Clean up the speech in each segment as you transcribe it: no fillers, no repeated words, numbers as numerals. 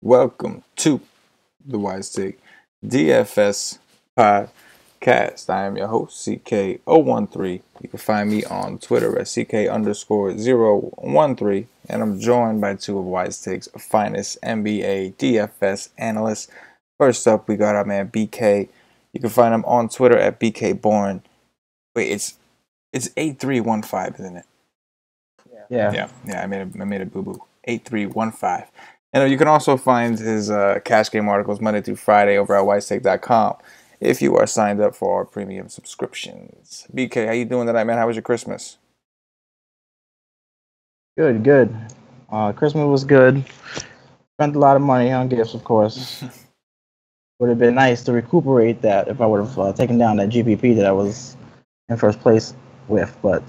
Welcome to the FanDuel DFS podcast. I am your host, CK013. You can find me on Twitter at CK_013, and I'm joined by two of FanDuel's finest NBA DFS analysts. First up, we got our man BK. You can find him on Twitter at BKBorn. Wait, it's 8315, isn't it? Yeah. I made a boo-boo. 8315. And you can also find his cash game articles Monday through Friday over at whitestake.com if you are signed up for our premium subscriptions. BK, how you doing tonight, man? How was your Christmas? Good. Christmas was good. Spent a lot of money on gifts, of course. Would have been nice to recuperate that if I would have taken down that GPP that I was in first place with, but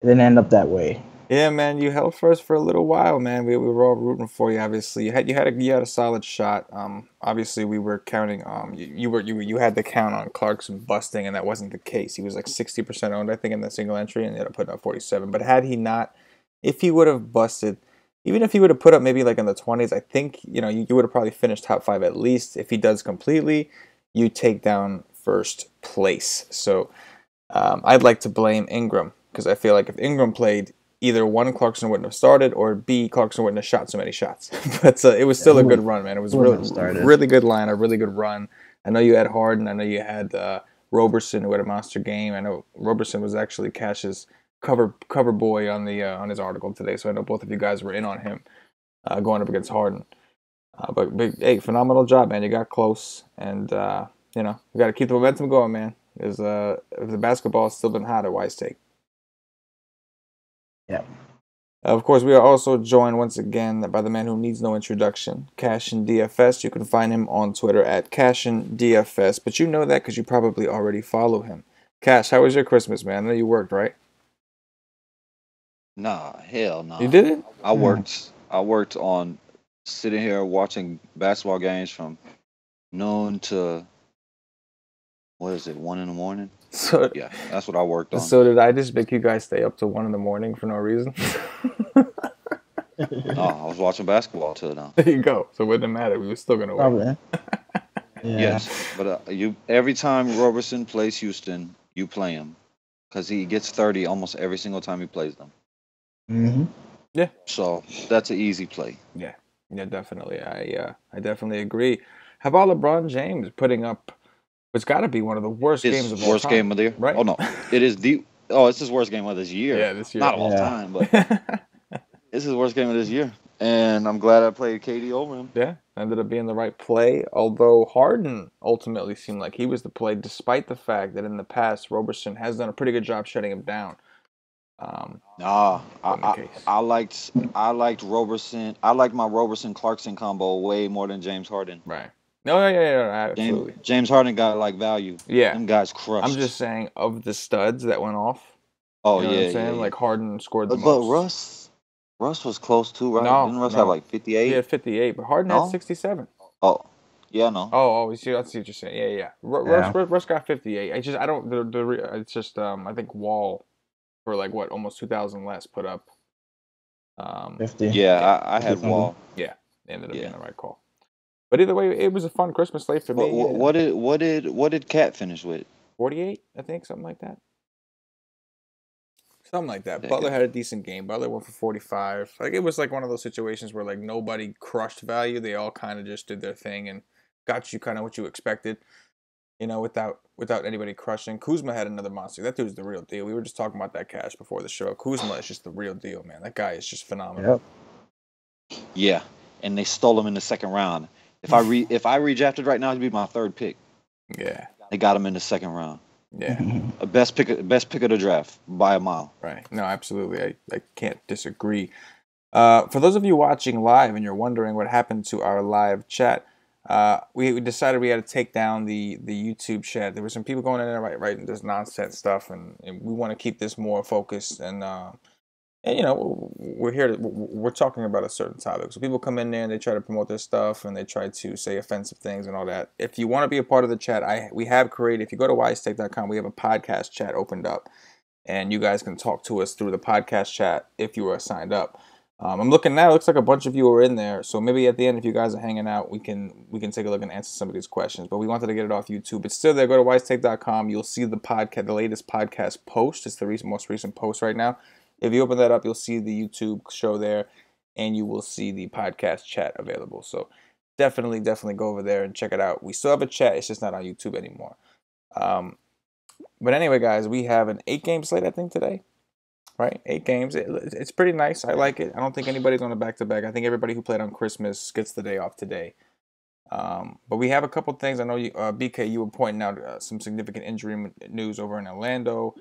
it didn't end up that way. Yeah, man, you held first for a little while, man. We were all rooting for you. Obviously, you had a solid shot. Obviously, we were counting. You had the count on Clarkson busting, and that wasn't the case. He was like 60% owned, I think, in that single entry, and ended up putting up 47. But had he not, if he would have busted, even if he would have put up maybe like in the 20s, I think you would have probably finished top 5 at least. If he does completely, you take down first place. So I'd like to blame Ingram because I feel like if Ingram played, either one, Clarkson wouldn't have started, or B, Clarkson wouldn't have shot so many shots. But it was still a good run, man. It was really good line, a really good run. I know you had Harden. I know you had Roberson, who had a monster game. I know Roberson was actually Cash's cover boy on his article today, so I know both of you guys were in on him going up against Harden. But hey, phenomenal job, man. You got close, and you got to keep the momentum going, man. Because the basketball has still been hot at Whitestake. Yeah. Of course, we are also joined once again by the man who needs no introduction, CashinDFS. You can find him on Twitter at CashinDFS, but you know that because you probably already follow him. Cash, how was your Christmas, man? I know you worked, right? Nah, hell no. You did it? I worked on sitting here watching basketball games from noon to 1 in the morning. So yeah, that's what I worked on. So did I just make you guys stay up till 1 in the morning for no reason? No, I was watching basketball till now. There you go. So it wouldn't matter. We were still gonna win. Yeah. Yes, but every time Roberson plays Houston, you play him because he gets 30 almost every single time he plays them. Mm-hmm. Yeah. So that's an easy play. Yeah, definitely. I definitely agree. How about LeBron James putting up? It's got to be one of the worst games of all time. Worst game of the year? Right? Oh, no. It's his worst game of this year. Yeah, this year. Not all time, but it's his worst game of this year. And I'm glad I played KD over him. Yeah, ended up being the right play. Although Harden ultimately seemed like he was the play, despite the fact that in the past, Roberson has done a pretty good job shutting him down. I liked Roberson. I liked my Roberson-Clarkson combo way more than James Harden. Right. No, yeah, absolutely. James Harden got value. Yeah, them guys crushed. I'm just saying of the studs that went off. Oh, you know what I'm saying? Like Harden scored the most. But Russ was close too, right? Didn't Russ have like 58? He had 58, but Harden had 67. Oh, yeah, no. Oh, I see what you're saying. Yeah. Russ got 58. It's just I think Wall for almost 2,000 less put up 50. Yeah, I had Wall. Yeah, they ended up being the right call. But either way, it was a fun Christmas slate for me. What did Cat finish with? 48, I think, something like that. Something like that. Butler had a decent game. Butler went for 45. It was one of those situations where nobody crushed value. They all kind of just did their thing and got you kind of what you expected. Without anybody crushing. Kuzma had another monster. That dude's the real deal. We were just talking about that, Cash, before the show. Kuzma is just the real deal, man. That guy is just phenomenal. Yep. Yeah, and they stole him in the second round. If I redrafted right now, he'd be my third pick. Yeah. They got him in the second round. Yeah. Best pick of the draft by a mile. Right. No, absolutely. I can't disagree. For those of you watching live and you're wondering what happened to our live chat, we decided we had to take down the YouTube chat. There were some people going in there writing this nonsense stuff, and we want to keep this more focused and And we're here. We're talking about a certain topic. So people come in there and they try to promote their stuff and they try to say offensive things and all that. If you want to be a part of the chat, we have created. If you go to wisetech.com, we have a podcast chat opened up, and you guys can talk to us through the podcast chat if you are signed up. I'm looking now. It looks like a bunch of you are in there. So maybe at the end, if you guys are hanging out, we can take a look and answer some of these questions. But we wanted to get it off YouTube. It's still there. Go to wisetech.com. You'll see the podcast, the latest podcast post. It's the most recent post right now. If you open that up, you'll see the YouTube show there, and you will see the podcast chat available. So definitely go over there and check it out. We still have a chat. It's just not on YouTube anymore. But anyway, guys, we have an 8-game slate, I think, today. Right? 8 games. It's pretty nice. I like it. I don't think anybody's on a back-to-back. I think everybody who played on Christmas gets the day off today. But we have a couple things. I know you, BK, you were pointing out some significant injury news over in Orlando.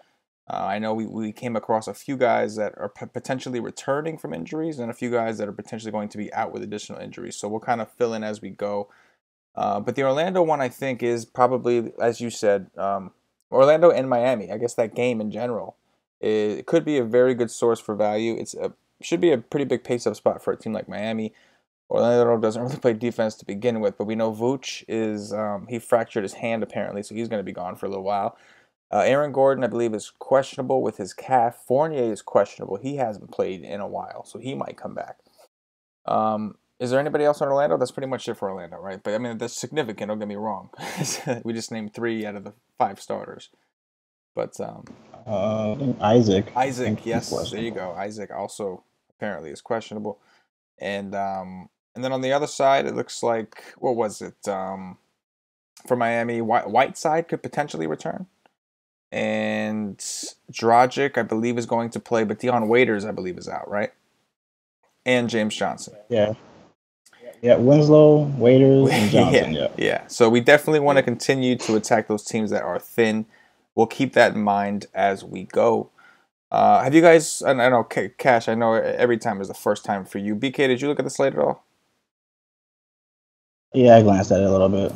I know we came across a few guys that are potentially returning from injuries and a few guys that are potentially going to be out with additional injuries. So we'll kind of fill in as we go. But the Orlando one, I think, is probably, as you said, Orlando and Miami. I guess that game in general, it could be a very good source for value. Should be a pretty big pace-up spot for a team like Miami. Orlando doesn't really play defense to begin with, but we know Vooch is he fractured his hand apparently, so he's going to be gone for a little while. Aaron Gordon, I believe, is questionable with his calf. Fournier is questionable. He hasn't played in a while, so he might come back. Is there anybody else in Orlando? That's pretty much it for Orlando, right? But, I mean, that's significant. Don't get me wrong. We just named 3 out of the 5 starters. But Isaac. Isaac, yes, there you go. Isaac also apparently is questionable. And then on the other side, it looks like, what was it? For Miami, Whiteside could potentially return. And Dragic, I believe, is going to play, but Dion Waiters, I believe, is out, right? And James Johnson. Yeah. Yeah, Winslow, Waiters, and Johnson, yeah. So we definitely want to continue to attack those teams that are thin. We'll keep that in mind as we go. Have you guys, I know, Cash, I know every time is the first time for you. BK, did you look at the slate at all? Yeah, I glanced at it a little bit.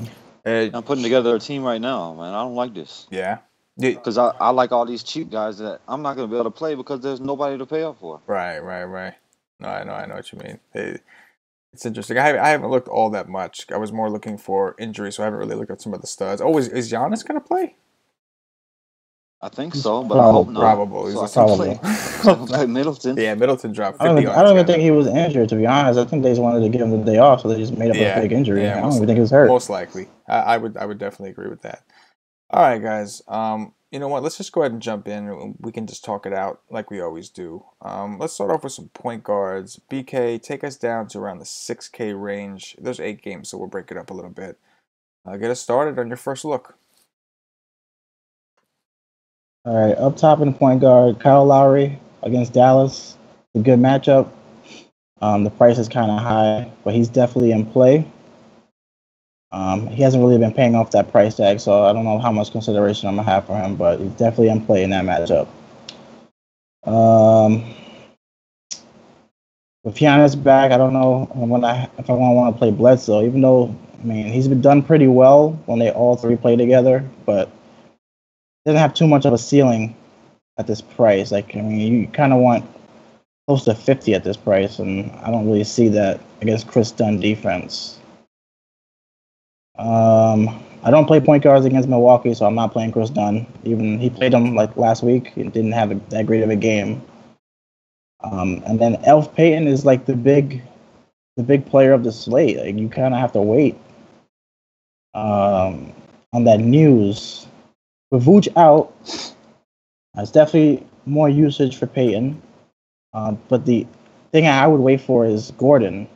I'm putting together a team right now, man. I don't like this. Yeah. Because I like all these cheap guys that I'm not going to be able to play because there's nobody to pay up for. Right. No, I know what you mean. It's interesting. I haven't looked all that much. I was more looking for injuries, so I haven't really looked at some of the studs. Oh, is Giannis going to play? I think so, but I hope not. Probably. So I can play Middleton. Yeah, Middleton dropped 50 I don't even think he was injured, to be honest. I think they just wanted to give him the day off, so they just made up a fake injury. I don't even think he was hurt. Most likely. I would definitely agree with that. All right, guys. You know what? Let's just go ahead and jump in. We can just talk it out like we always do. Let's start off with some point guards. BK, take us down to around the 6K range. There's 8 games, so we'll break it up a little bit. Get us started on your first look. All right, up top in point guard, Kyle Lowry against Dallas. A good matchup. The price is kind of high, but he's definitely in play. He hasn't really been paying off that price tag, so I don't know how much consideration I'm going to have for him, but he's definitely in play in that matchup. With Giannis back, I don't know if I want to play Bledsoe, even though, I mean, he's been done pretty well when they all 3 play together, but doesn't have too much of a ceiling at this price. Like, I mean, you kind of want close to 50 at this price, and I don't really see that against Chris Dunn defense. I don't play point guards against Milwaukee, so I'm not playing Chris Dunn. Even he played him like last week, he didn't have that great of a game. And then Elf Payton is like the big player of the slate. Like, you kind of have to wait on that news. With Vooch out, it's definitely more usage for Payton. But the thing I would wait for is Gordon.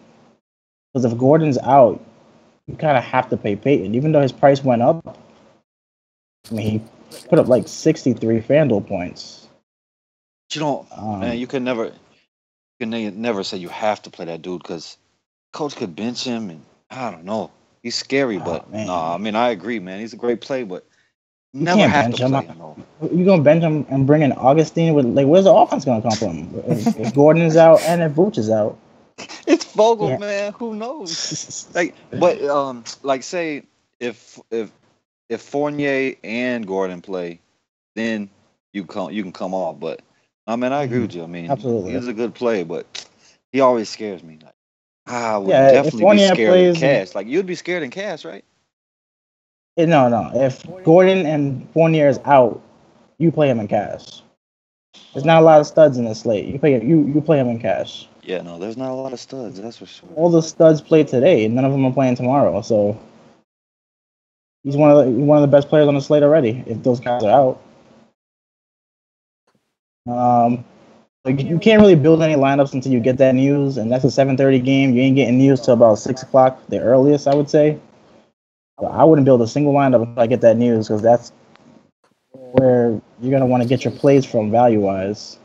Because if Gordon's out, you kind of have to pay Payton. Even though his price went up, I mean, he put up like 63 FanDuel points. You don't, man, you can never say you have to play that dude because coach could bench him, and I don't know. He's scary, but I mean, I agree, man. He's a great play, but never have to play him. No. You're going to bench him and bring in Augustine? Where's the offense going to come from? If Gordon's out and if Vooch is out. It's Vogel, man. Who knows? Like say if Fournier and Gordon play, then you can come off. But I mean, I agree with you. I mean, Absolutely. he's a good play, but he always scares me. Like, I would Yeah, if definitely be Fournier scared in plays, cash. Like, you'd be scared in cash, right? no. If Gordon and Fournier is out, you play him in cash. There's not a lot of studs in this slate. You play him in cash. Yeah, no, there's not a lot of studs. That's for sure. All the studs played today. None of them are playing tomorrow. So he's one of the best players on the slate already. If those guys are out, like you can't really build any lineups until you get that news, and that's a 7:30 game. You ain't getting news till about 6 o'clock, the earliest, I would say. So I wouldn't build a single lineup until I get that news, because that's where you're gonna want to get your plays from value wise.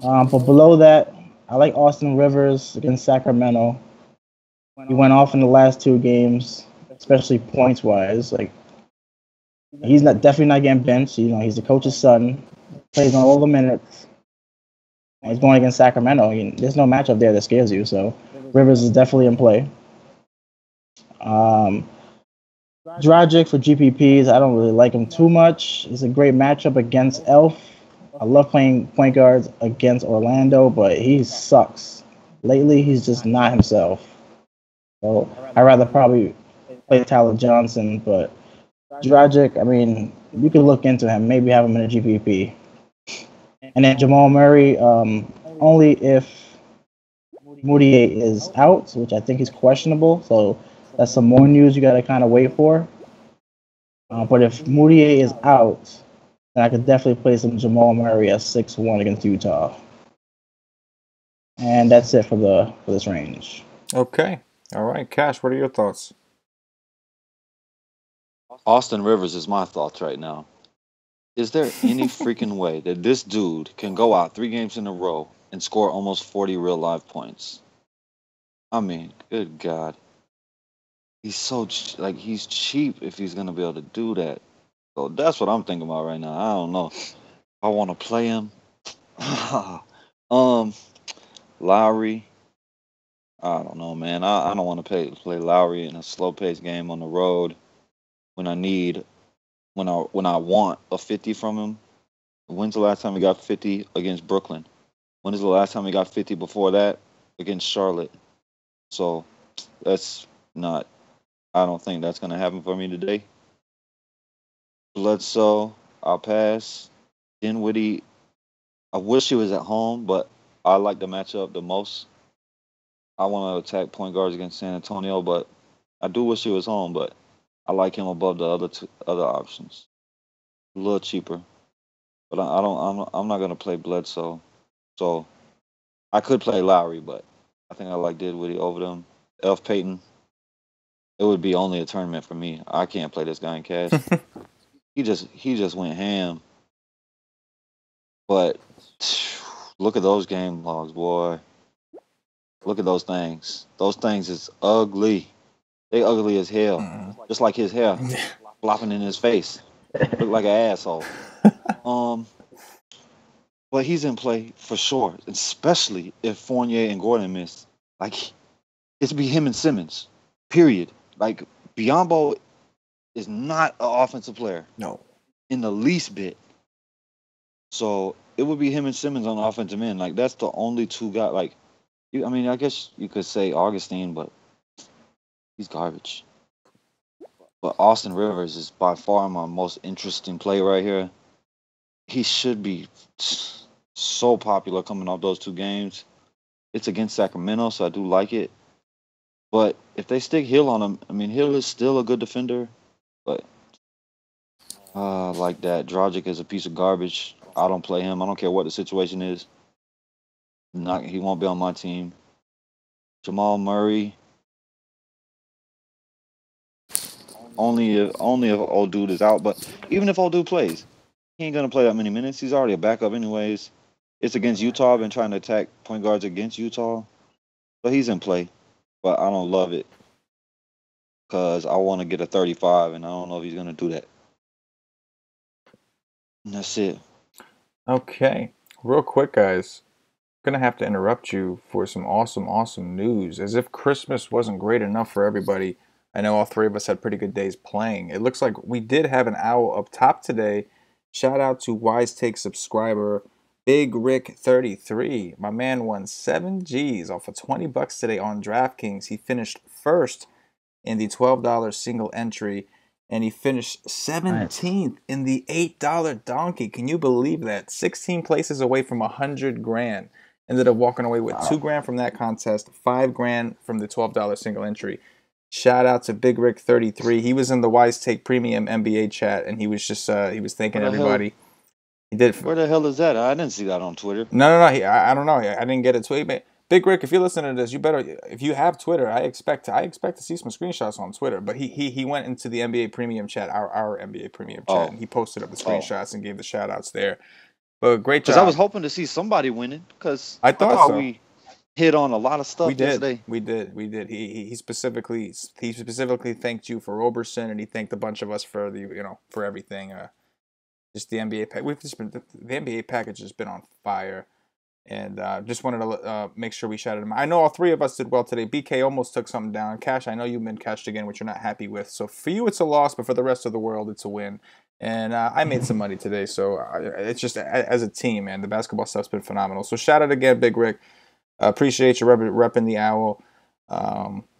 But below that, I like Austin Rivers against Sacramento. He went off in the last 2 games, especially points wise. Like he's definitely not getting benched. You know, he's the coach's son, plays on all the minutes. And he's going against Sacramento. There's no matchup there that scares you. So Rivers is definitely in play. Dragic for GPPs, I don't really like him too much. It's a great matchup against Elf. I love playing point guards against Orlando, but he sucks. Lately, he's just not himself. So I'd rather probably play Tyler Johnson, but Dragic, I mean, you could look into him, maybe have him in a GPP. And then Jamal Murray, only if Moutier is out, which I think is questionable. So that's some more news you got to kind of wait for. But if Moutier is out, then I could definitely play some Jamal Murray at 6-1 against Utah. And that's it for this range. Okay. All right, Cash, what are your thoughts? Austin Rivers is my thoughts right now. Is there any freaking way that this dude can go out 3 games in a row and score almost 40 real live points? I mean, good God. He's so he's cheap if he's gonna be able to do that. So that's what I'm thinking about right now. I don't know. I want to play him. Lowry. I don't know, man. I don't want to play Lowry in a slow paced game on the road when I want a 50 from him. When's the last time he got 50 against Brooklyn? When is the last time he got 50 before that against Charlotte? So that's not. I don't think that's gonna happen for me today. Bledsoe, I'll pass. Dinwiddie, I wish he was at home, but I like the matchup the most. I want to attack point guards against San Antonio, but I do wish he was home, but I like him above the other options. A little cheaper, but I'm not gonna play Bledsoe, so I could play Lowry, but I think I like Dinwiddie over them. Elf Payton, it would be only a tournament for me. I can't play this guy in cash. he just went ham. But look at those game logs, boy. Look at those things. Those things is ugly. They ugly as hell. Just like his hair flopping in his face. Look like an asshole. But he's in play for sure, especially if Fournier and Gordon miss. Like, it's be him and Simmons. Period. Like, Biyombo is not an offensive player. No. In the least bit. So it would be him and Simmons on the offensive end. Like, that's the only 2 guys. Like, I mean, I guess you could say Augustine, but he's garbage. But Austin Rivers is by far my most interesting play right here. He should be so popular coming off those 2 games. It's against Sacramento, so I do like it. But if they stick Hill on him, I mean, Hill is still a good defender, but like that, Dragic is a piece of garbage. I don't play him. I don't care what the situation is. He won't be on my team. Jamal Murray. Only if old dude is out, but even if old dude plays, he ain't gonna play that many minutes. He's already a backup anyways. It's against Utah. I've been trying to attack point guards against Utah, so he's in play. But I don't love it because I want to get a 35, and I don't know if he's gonna do that. And that's it. Okay, real quick, guys. I'm gonna have to interrupt you for some awesome news. As if Christmas wasn't great enough for everybody. I know all 3 of us had pretty good days playing. It looks like we did have an owl up top today Shout out to Wise Take subscriber Big Rick 33. My man won 7 G's off of $20 today on DraftKings. He finished first in the $12 single entry, and he finished 17th in the $8 donkey. Can you believe that? 16 places away from 100 grand. Ended up walking away with 2 grand from that contest, 5 grand from the $12 single entry. Shout out to Big Rick 33. He was in the Wise Take Premium NBA chat, and he was just he was thanking everybody. He did. Where the hell is that? I didn't see that on Twitter. No. I don't know. I didn't get it. Tweet. Big Rick, if you're listening to this, you better. If you have Twitter, I expect to see some screenshots on Twitter. But he went into the NBA Premium chat, our NBA Premium chat, and he posted up the screenshots and gave the shout outs there. But great job. Because I was hoping to see somebody winning. Because I thought so. We hit on a lot of stuff yesterday. We did. He specifically thanked you for Roberson, and he thanked a bunch of us for for everything. Just the NBA pack. The NBA package has been on fire. And just wanted to make sure we shouted him. I know all 3 of us did well today. BK almost took something down. Cash, I know you've been cashed again, which you're not happy with. So for you, it's a loss, but for the rest of the world, it's a win. And I made some money today. So it's just as a team, man. The basketball stuff's been phenomenal. So shout out again, Big Rick. Appreciate you repping the owl.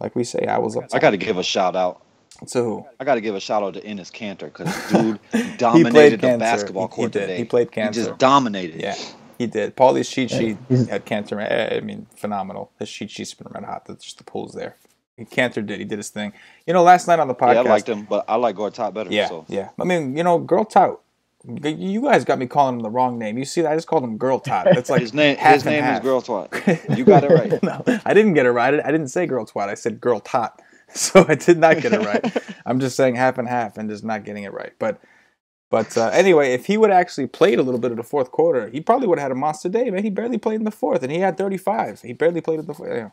Like we say, owls up top. I got to give a shout out. To who? I got to give a shout out to Enes Kanter because dude dominated the basketball court today. He played Kanter. He just dominated. Yeah. He did. Paulie's cheat sheet had Kanter. I mean, phenomenal. His cheat sheet's been red hot. That's just the pools there. Kanter did. He did his thing. Last night on the podcast. Yeah, I liked him, but I like Gortat better. Yeah, so. yeah. I mean, Girl Tot. You guys got me calling him the wrong name. You see that? I just called him Girl Tot. That's like his name is Girl Twat. You got it right. No, I didn't get it right. I didn't say Girl Twat. I said Girl Tot. So I did not get it right. I'm just saying half and half and just not getting it right. But anyway, if he would have actually played a little bit of the fourth quarter, he probably would have had a monster day, man. He barely played in the fourth, and he had 35. He barely played in the fourth.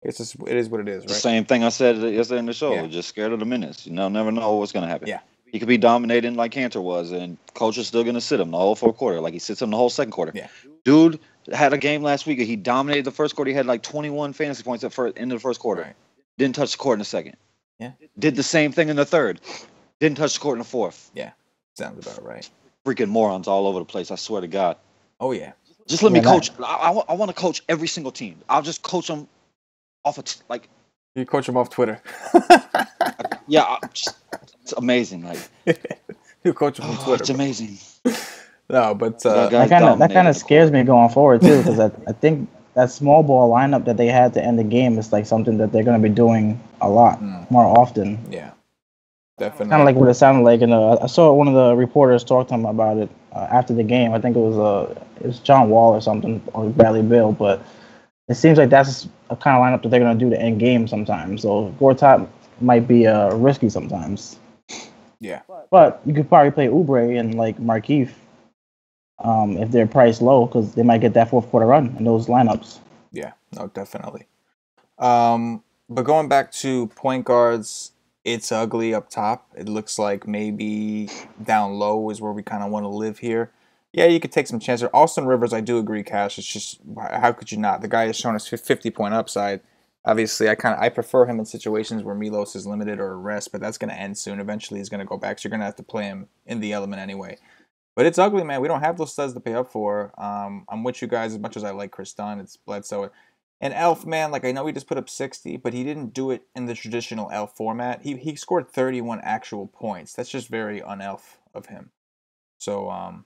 It is what it is, right? The same thing I said yesterday in the show. Yeah. Just scared of the minutes. Never know what's going to happen. Yeah. He could be dominating like Kanter was, and coach is still going to sit him the whole fourth quarter, like he sits him the whole second quarter. Yeah. Dude had a game last week. He dominated the first quarter. He had like 21 fantasy points at end of the first quarter. Right. Didn't touch the court in the second. Yeah. Did the same thing in the third. Didn't touch the court in the fourth. Yeah. Sounds about right. Freaking morons all over the place. I swear to God. Oh, yeah. Just let me coach. I want to coach every single team. I'll just coach them off of You coach them off Twitter. Yeah. It's amazing. You coach them on Twitter. It's amazing. No, but that kind of scares me going forward too, because I think that small ball lineup that they had to end the game is like something that they're going to be doing a lot more often. Yeah, definitely. Kind of like what it sounded like. And I saw one of the reporters talk to him about it after the game. I think it was John Wall or something, or Bradley Beal. But it seems like that's a kind of lineup that they're going to do to end game sometimes. So Gortat might be risky sometimes. Yeah. But you could probably play Oubre and like Markieff. If they're priced low, because they might get that fourth quarter run in those lineups. Yeah, no, definitely. But going back to point guards, it's ugly up top. It looks like maybe down low is where we kind of want to live here. Yeah, you could take some chances. Austin Rivers, I do agree, Cash. It's just, how could you not? The guy has shown us 50-point upside. Obviously, I prefer him in situations where Milos is limited or rest, but that's going to end soon. Eventually, he's going to go back, so you're going to have to play him in the element anyway. But it's ugly, man. We don't have those studs to pay up for. I'm with you guys as much as I like Chris Dunn. It's Bledsoe. And Elf, man, I know he just put up 60, but he didn't do it in the traditional Elf format. He scored 31 actual points. That's just very un-Elf of him. So, yeah.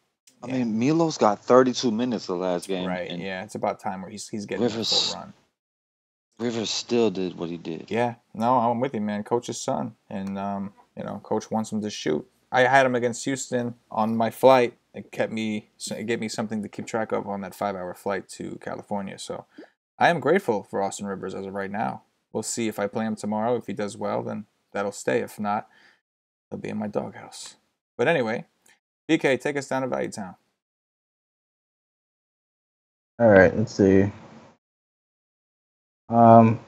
I mean, Milos got 32 minutes the last game. Right, yeah. It's about time where he's getting a full run. Rivers still did what he did. Yeah. No, I'm with you, man. Coach's son. And, Coach wants him to shoot. I had him against Houston on my flight. It gave me something to keep track of on that 5-hour flight to California. So I am grateful for Austin Rivers as of right now. We'll see if I play him tomorrow. If he does well, then that'll stay. If not, he'll be in my doghouse. But anyway, BK, take us down to Value Town. All right, let's see. So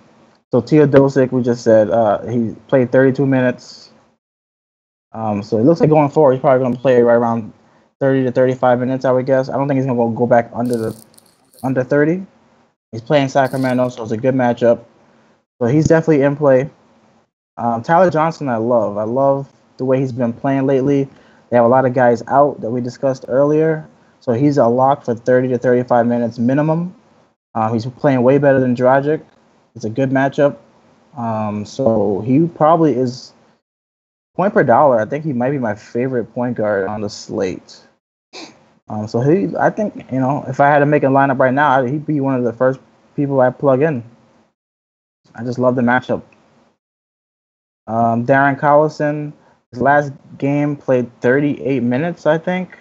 Teodosic, we just said he played 32 minutes. So it looks like going forward, he's probably going to play right around 30 to 35 minutes, I would guess. I don't think he's going to go back under 30. He's playing Sacramento, so it's a good matchup. So he's definitely in play. Tyler Johnson, I love. I love the way he's been playing lately. They have a lot of guys out that we discussed earlier. So he's a lock for 30 to 35 minutes minimum. He's playing way better than Dragic. It's a good matchup. So he probably is point per dollar. I think he might be my favorite point guard on the slate. So I think, if I had to make a lineup right now, he'd be one of the first people I plug in. I just love the matchup. Darren Collison, his last game played 38 minutes, I think.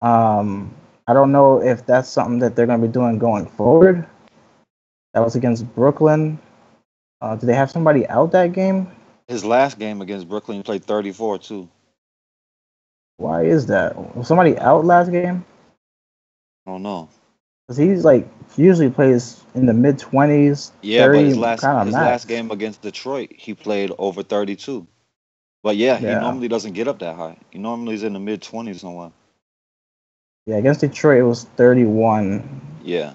I don't know if that's something that they're going to be doing going forward. That was against Brooklyn. Do they have somebody out that game? His last game against Brooklyn, he played 34 too. Why is that? Was somebody out last game? I don't know. Because he's usually plays in the mid 20s. Yeah, 30, but his last max. game against Detroit, he played over 32. But yeah, he normally doesn't get up that high. He normally is in the mid 20s somewhere. Yeah, against Detroit it was 31. Yeah.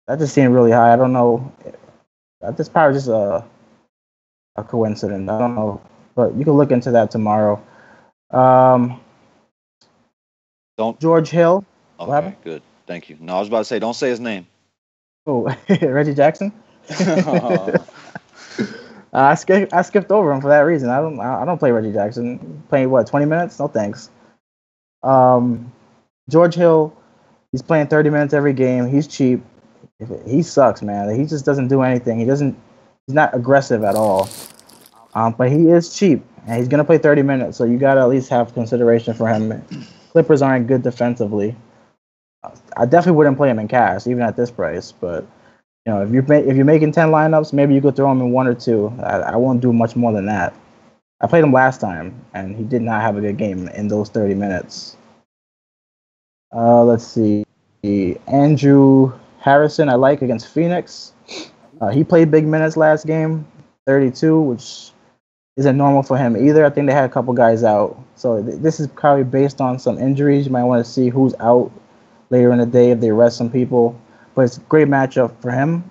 That just seemed really high. I don't know. That's probably just a coincidence. I don't know. But you can look into that tomorrow. George Hill. Okay, good. Thank you. No, I was about to say, don't say his name. Oh, Reggie Jackson. I skipped over him for that reason. I don't play Reggie Jackson. Playing 20 minutes? No thanks. George Hill, he's playing 30 minutes every game. He's cheap. He sucks, man. He just doesn't do anything. He's not aggressive at all. But he is cheap, and he's gonna play 30 minutes. So you gotta at least have consideration for him. Clippers aren't good defensively. I definitely wouldn't play him in cash, even at this price. But if you're making 10 lineups, maybe you could throw him in 1 or 2. I won't do much more than that. I played him last time, and he did not have a good game in those 30 minutes. Let's see. Andrew Harrison, I like against Phoenix. He played big minutes last game, 32, which isn't normal for him either. I think they had a couple guys out. So this is probably based on some injuries. You might want to see who's out later in the day if they rest some people. But it's a great matchup for him.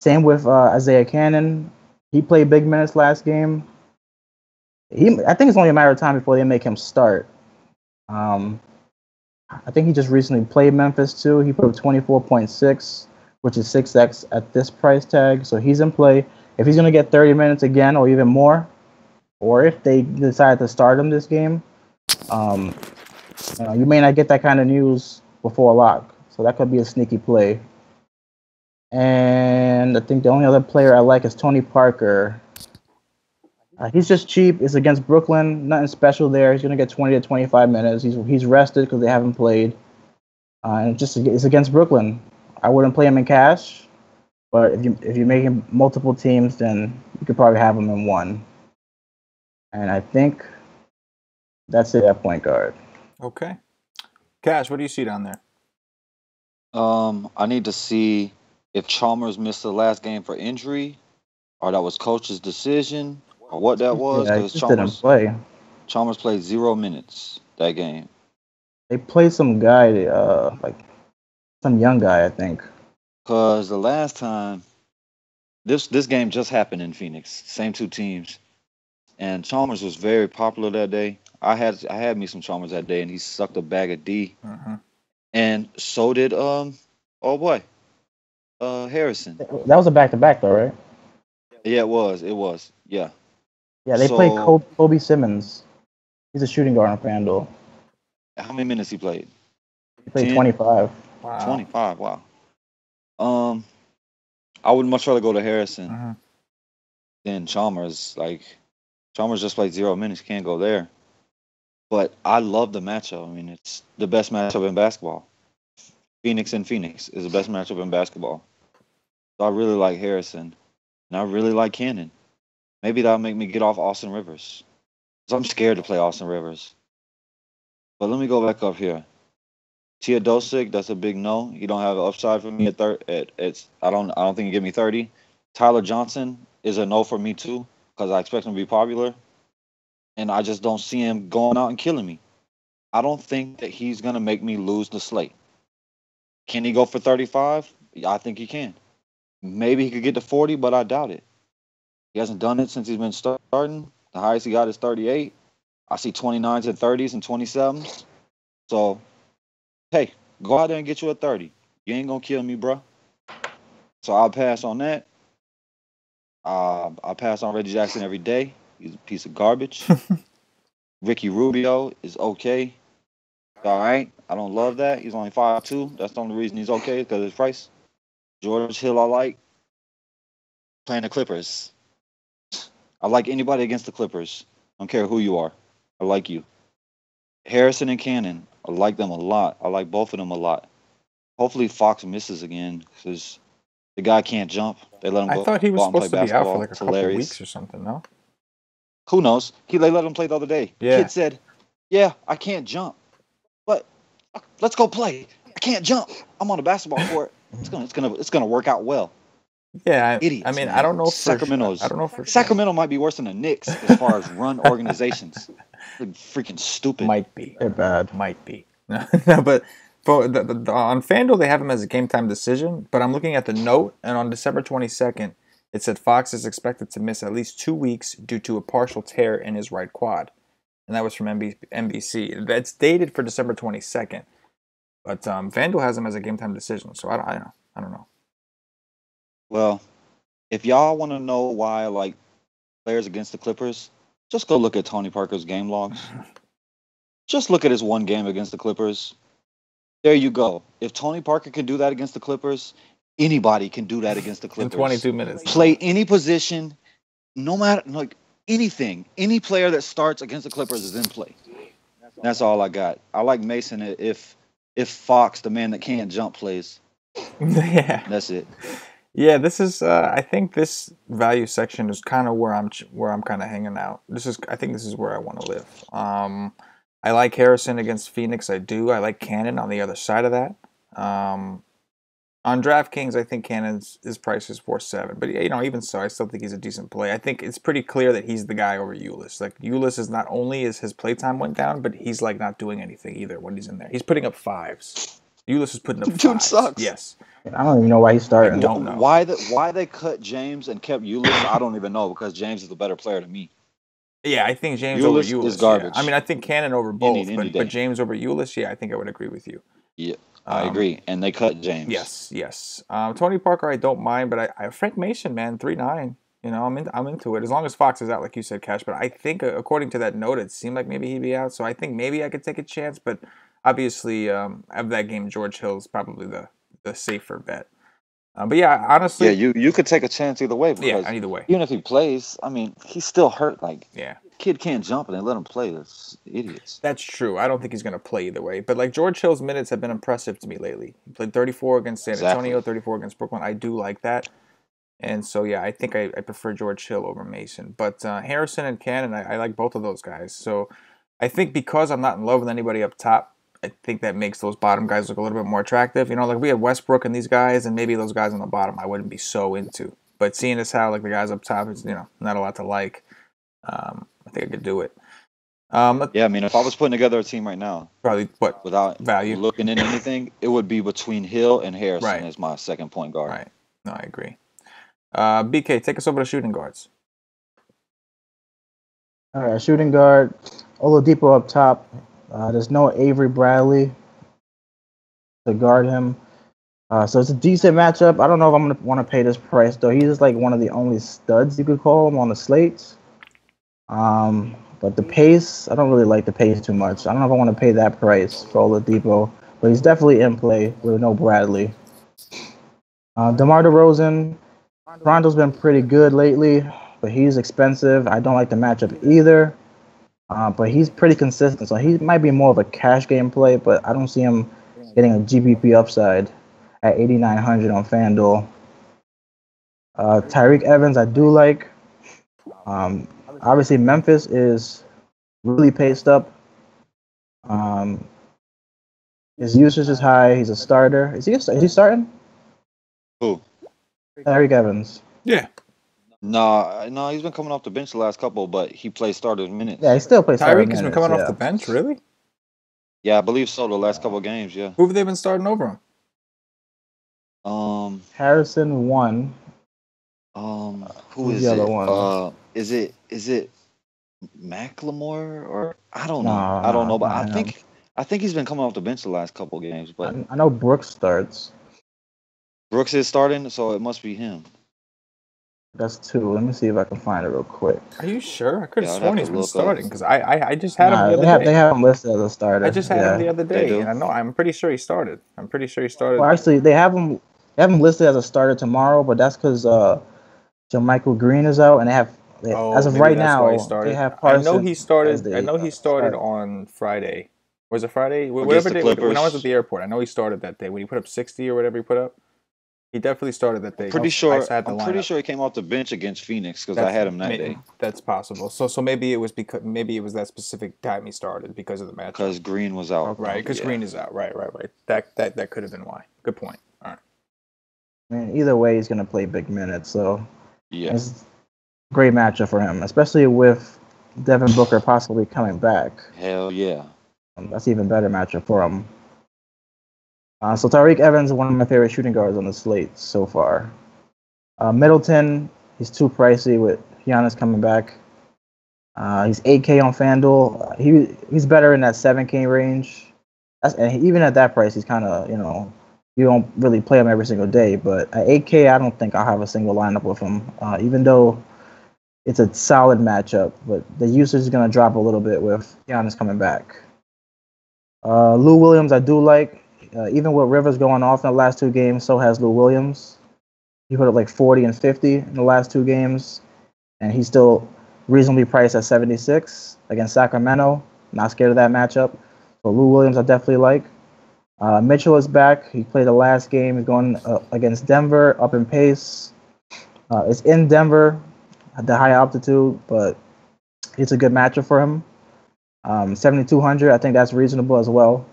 Same with Isaiah Cannon. He played big minutes last game. I think it's only a matter of time before they make him start. I think he just recently played Memphis too. He put up 24.6, which is 6x at this price tag. So he's in play. If he's going to get 30 minutes again or even more, or if they decide to start him this game, you may not get that kind of news before lock. So that could be a sneaky play. And I think the only other player I like is Tony Parker. He's just cheap. It's against Brooklyn. Nothing special there. He's going to get 20 to 25 minutes. He's rested because they haven't played. And it's against Brooklyn. I wouldn't play him in cash. But if you're making multiple teams, then you could probably have him in 1. And I think that's it at point guard. Okay. Cash, what do you see down there? I need to see if Chalmers missed the last game for injury, or that was coach's decision, or what that was. Yeah, he just didn't play. Chalmers played 0 minutes that game. They played some guy, some young guy, I think. Because the last time, this game just happened in Phoenix. Same 2 teams. And Chalmers was very popular that day. I had me some Chalmers that day, and he sucked a bag of D. Mm-hmm. And so did Harrison. That was a back-to-back though, right? Yeah, it was. Yeah. Yeah, they played Kobe Simmons. He's a shooting guard on FanDuel. How many minutes he played? He played 10? 25. Wow. 25. Wow. I would much rather go to Harrison than Chalmers. Chalmers just played 0 minutes. Can't go there. But I love the matchup. I mean, it's the best matchup in basketball. Phoenix and Phoenix is the best matchup in basketball. So I really like Harrison. And I really like Cannon. Maybe that'll make me get off Austin Rivers. Because I'm scared to play Austin Rivers. But let me go back up here. Teodosic, that's a big no. He don't have an upside for me at I don't think he give me 30. Tyler Johnson is a no for me too, because I expect him to be popular. And I just don't see him going out and killing me. I don't think that he's going to make me lose the slate. Can he go for 35? I think he can. Maybe he could get to 40, but I doubt it. He hasn't done it since he's been starting. The highest he got is 38. I see 29s and 30s and 27s. So, hey, go out there and get you a 30. You ain't going to kill me, bro. So I'll pass on that. I'll pass on Reggie Jackson every day. He's a piece of garbage. Ricky Rubio is okay. All right. I don't love that. He's only 5'2". That's the only reason he's okay, because of his price. George Hill, I like. Playing the Clippers. I like anybody against the Clippers. I don't care who you are. I like you. Harrison and Cannon. I like them a lot. I like both of them a lot. Hopefully Fox misses again, because the guy can't jump. They let him I thought he was go out and play supposed to be out for basketball. like a It's couple hilarious. weeks or something, no? Who knows? They let him play the other day. Yeah. Kid said, "Yeah, I can't jump, but let's go play. I can't jump. I'm on a basketball court. It's gonna work out well." Yeah, Idiots. I mean, man. I don't know for Sacramento might be worse than the Knicks as far as run organizations. They're freaking stupid. Might be. They're bad. Might be. But for on FanDuel, they have him as a game time decision. But I'm looking at the note, and on December 22nd, it said Fox is expected to miss at least 2 weeks due to a partial tear in his right quad. And that was from NBC. That's dated for December 22nd. But FanDuel has him as a game time decision. So I don't know. Well, if y'all want to know why I like players against the Clippers, just go look at Tony Parker's game logs. Just look at his one game against the Clippers. There you go. If Tony Parker can do that against the Clippers, anybody can do that against the Clippers. In 22 minutes. Play any position, no matter anything. Any player that starts against the Clippers is in play. That's all I got. I like Mason if Fox, the man that can't jump, plays. Yeah. That's it. Yeah, this is. I think this value section is kind of where I'm kind of hanging out. I think this is where I want to live. I like Harrison against Phoenix. I do. I like Cannon on the other side of that. On DraftKings, I think his price is 4.7. But even so, I still think he's a decent play. I think it's pretty clear that he's the guy over Ulis. Like Ulis is not only is his playtime went down, but he's like not doing anything either when he's in there. He's putting up fives. Ulis is putting up fives. Dude sucks. Yes. I don't even know why he's starting. I don't know. Why they cut James and kept Ulis, I don't even know, because James is the better player to me. Yeah, I think James over Ulis is garbage. Yeah. I mean, I think Cannon over both, but James over Ulis, yeah, I think I would agree with you. Yeah, I agree. And they cut James. Yes. Tony Parker, I don't mind, but I Frank Mason, man, 3.9. I'm into it as long as Fox is out, like you said, Cash. But I think according to that note, it seemed like maybe he'd be out, so I think maybe I could take a chance. But obviously, of that game, George Hill's probably the safer bet. But yeah, honestly, you could take a chance either way. Yeah, either way. Even if he plays, I mean, he's still hurt. Yeah. Kid can't jump and they let him play. That's idiots. That's true. I don't think he's going to play either way. But George Hill's minutes have been impressive to me lately. He played 34 against San Antonio, 34 against Brooklyn. I do like that. And so, yeah, I think I prefer George Hill over Mason. But Harrison and Cannon, I like both of those guys. So I think because I'm not in love with anybody up top, I think that makes those bottom guys look a little bit more attractive. We had Westbrook and these guys, and maybe those guys on the bottom I wouldn't be so into. But seeing as how the guys up top is not a lot to like, I think I could do it. Yeah, I mean, if I was putting together a team right now, probably without value looking into anything, it would be between Hill and Harrison right. as my second point guard. Right. No, I agree. BK, take us over to shooting guards. All right, shooting guard, Oladipo up top. There's no Avery Bradley to guard him. So it's a decent matchup. I don't know if I'm going to want to pay this price, though. He's just one of the only studs, you could call him, on the slates. But the pace, I don't really like the pace too much. I don't know if I want to pay that price for Oladipo, but he's definitely in play with no Bradley. DeMar DeRozan, Rondo's been pretty good lately, but he's expensive. I don't like the matchup either. But he's pretty consistent, so he might be more of a cash game play, but I don't see him getting a GPP upside at 8,900 on FanDuel. Tyreke Evans, I do like. Obviously, Memphis is really paced up. His usage is high. He's a starter. Is he starting? Who? Tyreke Evans. Yeah. No, he's been coming off the bench the last couple, but he plays starter minutes. Yeah, he still plays starter minutes. Tyreke has been coming off the bench, really? Yeah, I believe so. The last couple of games, yeah. Who have they been starting over him? Harrison 1. Who is the other it? one? Is it Macklemore, or I don't know. No, I don't no, know, it's but not him. I think he's been coming off the bench the last couple games. But I know Brooks starts. Brooks is starting, so it must be him. That's 2. Let me see if I can find it real quick. Are you sure? I could have Yeah, I'd have sworn to he's been look up. starting because I just had him Nah, the other they day. have him listed as a I starter. just had him the Yeah. other They day, do. and I'm pretty sure he started. I'm pretty sure he started. Well, actually, they have him listed as a starter tomorrow, but that's because Jermichael Green is out, and as Oh, of maybe right that's why he now, they started. have I know Parsons he as started. I the know he started starter. on Friday. Was it Friday? Against Whatever the day. When I was at Clippers. the airport, I know he started that day when he put up 60 or whatever he put up. He definitely started that I'm day. pretty I sure. just had the I'm pretty lineup. sure he came off the bench against Phoenix because I That's had him that day that's possible. So maybe it was because maybe it was that specific time he started because of the matchup. because Green was out. Right, because Yeah. Green is out. Right. That could have been why. Good point. All right. I mean, either way, he's gonna play big minutes, so Yeah. it's a great matchup for him, especially with Devin Booker possibly coming back. Hell yeah. That's even better matchup for him. So Tariq Evans is one of my favorite shooting guards on the slate so far. Middleton, he's too pricey with Giannis coming back. He's 8K on FanDuel. He's better in that 7K range. Even at that price, he's kind of you don't really play him every single day. But at 8K, I don't think I'll have a single lineup with him. Even though it's a solid matchup, but the usage is going to drop a little bit with Giannis coming back. Lou Williams, I do like. Even with Rivers going off in the last 2 games, so has Lou Williams. He put up like 40 and 50 in the last 2 games, and he's still reasonably priced at 76 against Sacramento. Not scared of that matchup. So Lou Williams, I definitely like. Mitchell is back. He played the last game. He's going against Denver, up in pace. It's in Denver at the high altitude, but it's a good matchup for him. 7,200, I think that's reasonable as well.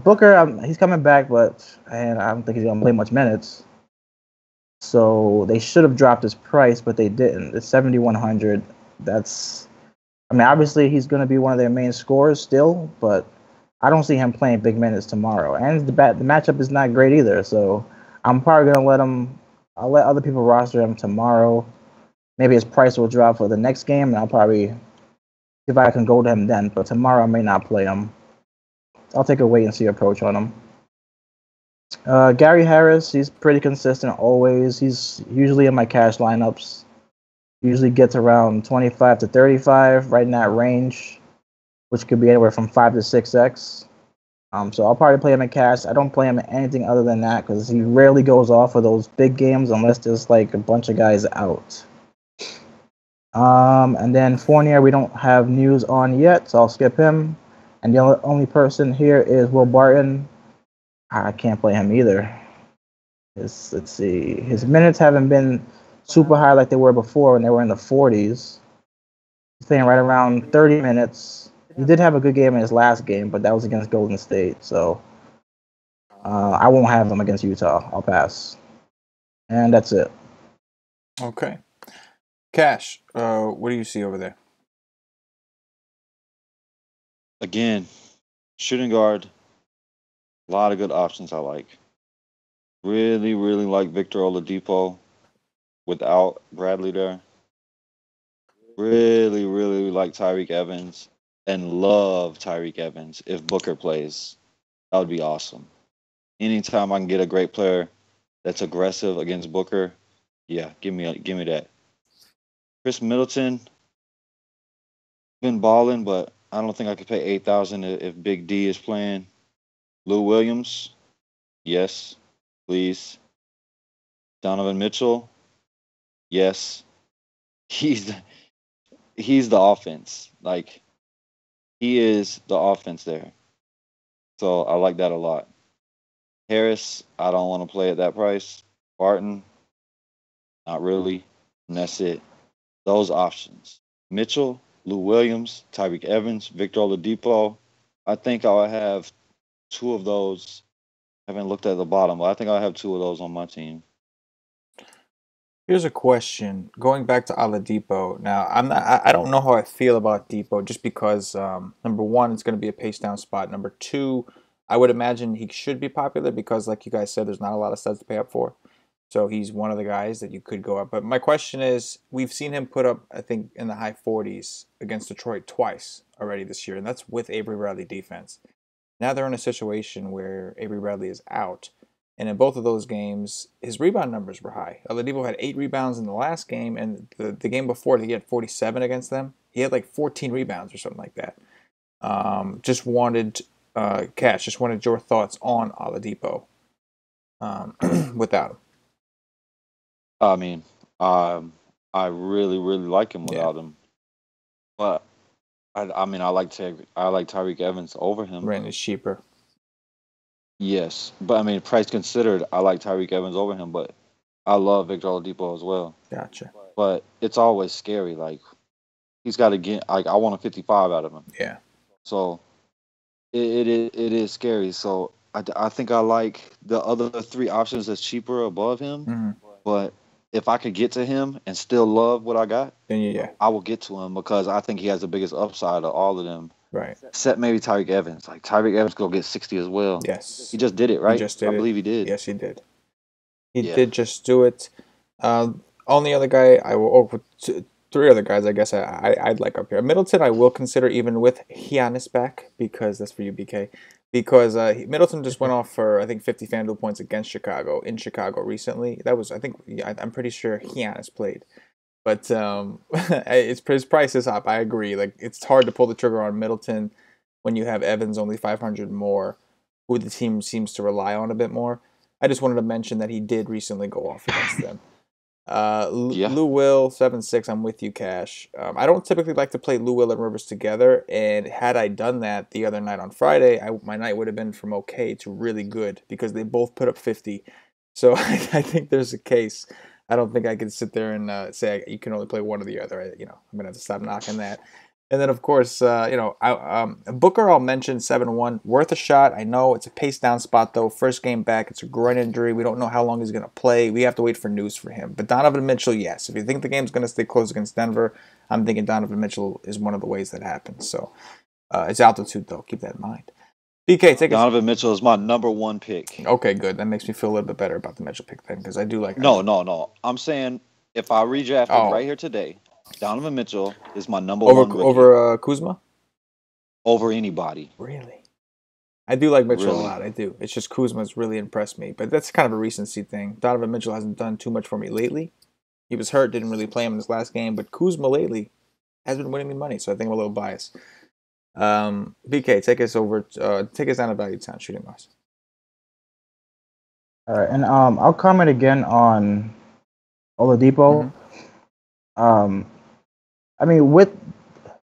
Booker, he's coming back, and I don't think he's going to play much minutes. So they should have dropped his price, but they didn't. It's 7,100. Obviously he's going to be one of their main scorers still, but I don't see him playing big minutes tomorrow. And the matchup is not great either. So I'm probably going to let him. I'll let other people roster him tomorrow. Maybe his price will drop for the next game, and I'll probably see if I can go to him then. But tomorrow I may not play him. I'll take a wait and see approach on him. Gary Harris, he's pretty consistent always. He's usually in my cash lineups. Usually gets around 25 to 35, right in that range, which could be anywhere from 5 to 6x. So I'll probably play him in cash. I don't play him in anything other than that because he rarely goes off for those big games unless there's like a bunch of guys out. And then Fournier, we don't have news on yet, so I'll skip him. And the only person here is Will Barton. I can't play him either. Let's see. His minutes haven't been super high like they were before when they were in the 40s. He's playing right around 30 minutes. He did have a good game in his last game, but that was against Golden State. So I won't have him against Utah. I'll pass. And that's it. Okay. Cash, what do you see over there? Again, shooting guard. A lot of good options I like. Really, really like Victor Oladipo without Bradley there. Really, really like Tyreek Evans and love Tyreek Evans if Booker plays. That would be awesome. Anytime I can get a great player that's aggressive against Booker, yeah, give me that. Chris Middleton been balling, but I don't think I could pay 8,000 if Big D is playing. Lou Williams, yes, please. Donovan Mitchell, yes. He's he's the offense. Like he is the offense there. So I like that a lot. Harris, I don't want to play at that price. Barton, not really. And that's it. Those options. Mitchell, Lou Williams, Tyreek Evans, Victor Oladipo. I think I'll have two of those. I haven't looked at the bottom, but I think I'll have two of those on my team. Here's a question. Going back to Oladipo. Now, I don't know how I feel about Depot just because number one, it's going to be a pace down spot. Number two, I would imagine he should be popular because, like you guys said, there's not a lot of studs to pay up for. So he's one of the guys that you could go up. But my question is, we've seen him put up, I think, in the high 40s against Detroit twice already this year, and that's with Avery Bradley defense. Now they're in a situation where Avery Bradley is out, and in both of those games, his rebound numbers were high. Oladipo had 8 rebounds in the last game, and the game before, he had 47 against them. He had like 14 rebounds or something like that. Just wanted, Cash, just wanted your thoughts on Oladipo without him. I mean, I really, really like him without him. But I mean, I like Tyreek Evans over him. Rent is cheaper. Yes, but I mean, price considered, I like Tyreek Evans over him. But I love Victor Oladipo as well. Gotcha. But it's always scary. Like he's got to get. Like I want a 55 out of him. Yeah. So it is scary. So I think I like the other 3 options that's cheaper above him. Mm-hmm. But if I could get to him and still love what I got, then I will get to him because I think he has the biggest upside of all of them. Right. Except maybe Tyreek Evans. Like Tyreek Evans go get 60 as well. Yes. He just did it, right? He just did I believe he did. Yes, he did. He did just do it. Only other guy I will. 3 other guys I guess I'd like up here. Middleton I will consider even with Giannis back because that's for you, BK. Because Middleton just went off for I think 50 FanDuel points against Chicago in Chicago recently. That was I'm pretty sure Giannis played. But his price is up. I agree. Like it's hard to pull the trigger on Middleton when you have Evans only 500 more, who the team seems to rely on a bit more. I just wanted to mention that he did recently go off against them. Lou Will 7-6. I'm with you, Cash. I don't typically like to play Lou Will and Rivers together, and had I done that the other night on Friday, my night would have been from okay to really good because they both put up 50. So I think there's a case. I don't think I can sit there and say you can only play one or the other. I'm gonna have to stop knocking that. And then of course, Booker I'll mention 7-1, worth a shot. I know it's a pace down spot though. First game back, it's a groin injury. We don't know how long he's gonna play. We have to wait for news for him. But Donovan Mitchell, yes. If you think the game's gonna stay close against Denver, I'm thinking Donovan Mitchell is one of the ways that happens. So it's altitude though. Keep that in mind. BK, take Donovan Mitchell is my number 1 pick. Okay, good. That makes me feel a little bit better about the Mitchell pick then, because I do like. No. I'm saying if I redraft him right here today, Donovan Mitchell is my number 1 rookie. Over Kuzma? Over anybody. Really? I do like Mitchell a lot. I do. It's just Kuzma's really impressed me, but that's kind of a recency thing. Donovan Mitchell hasn't done too much for me lately. He was hurt, didn't really play him in his last game, but Kuzma lately has been winning me money, so I think I'm a little biased. BK, take us down to Value Town shooting wise. All right, and I'll comment again on Oladipo. Mm-hmm. I mean, with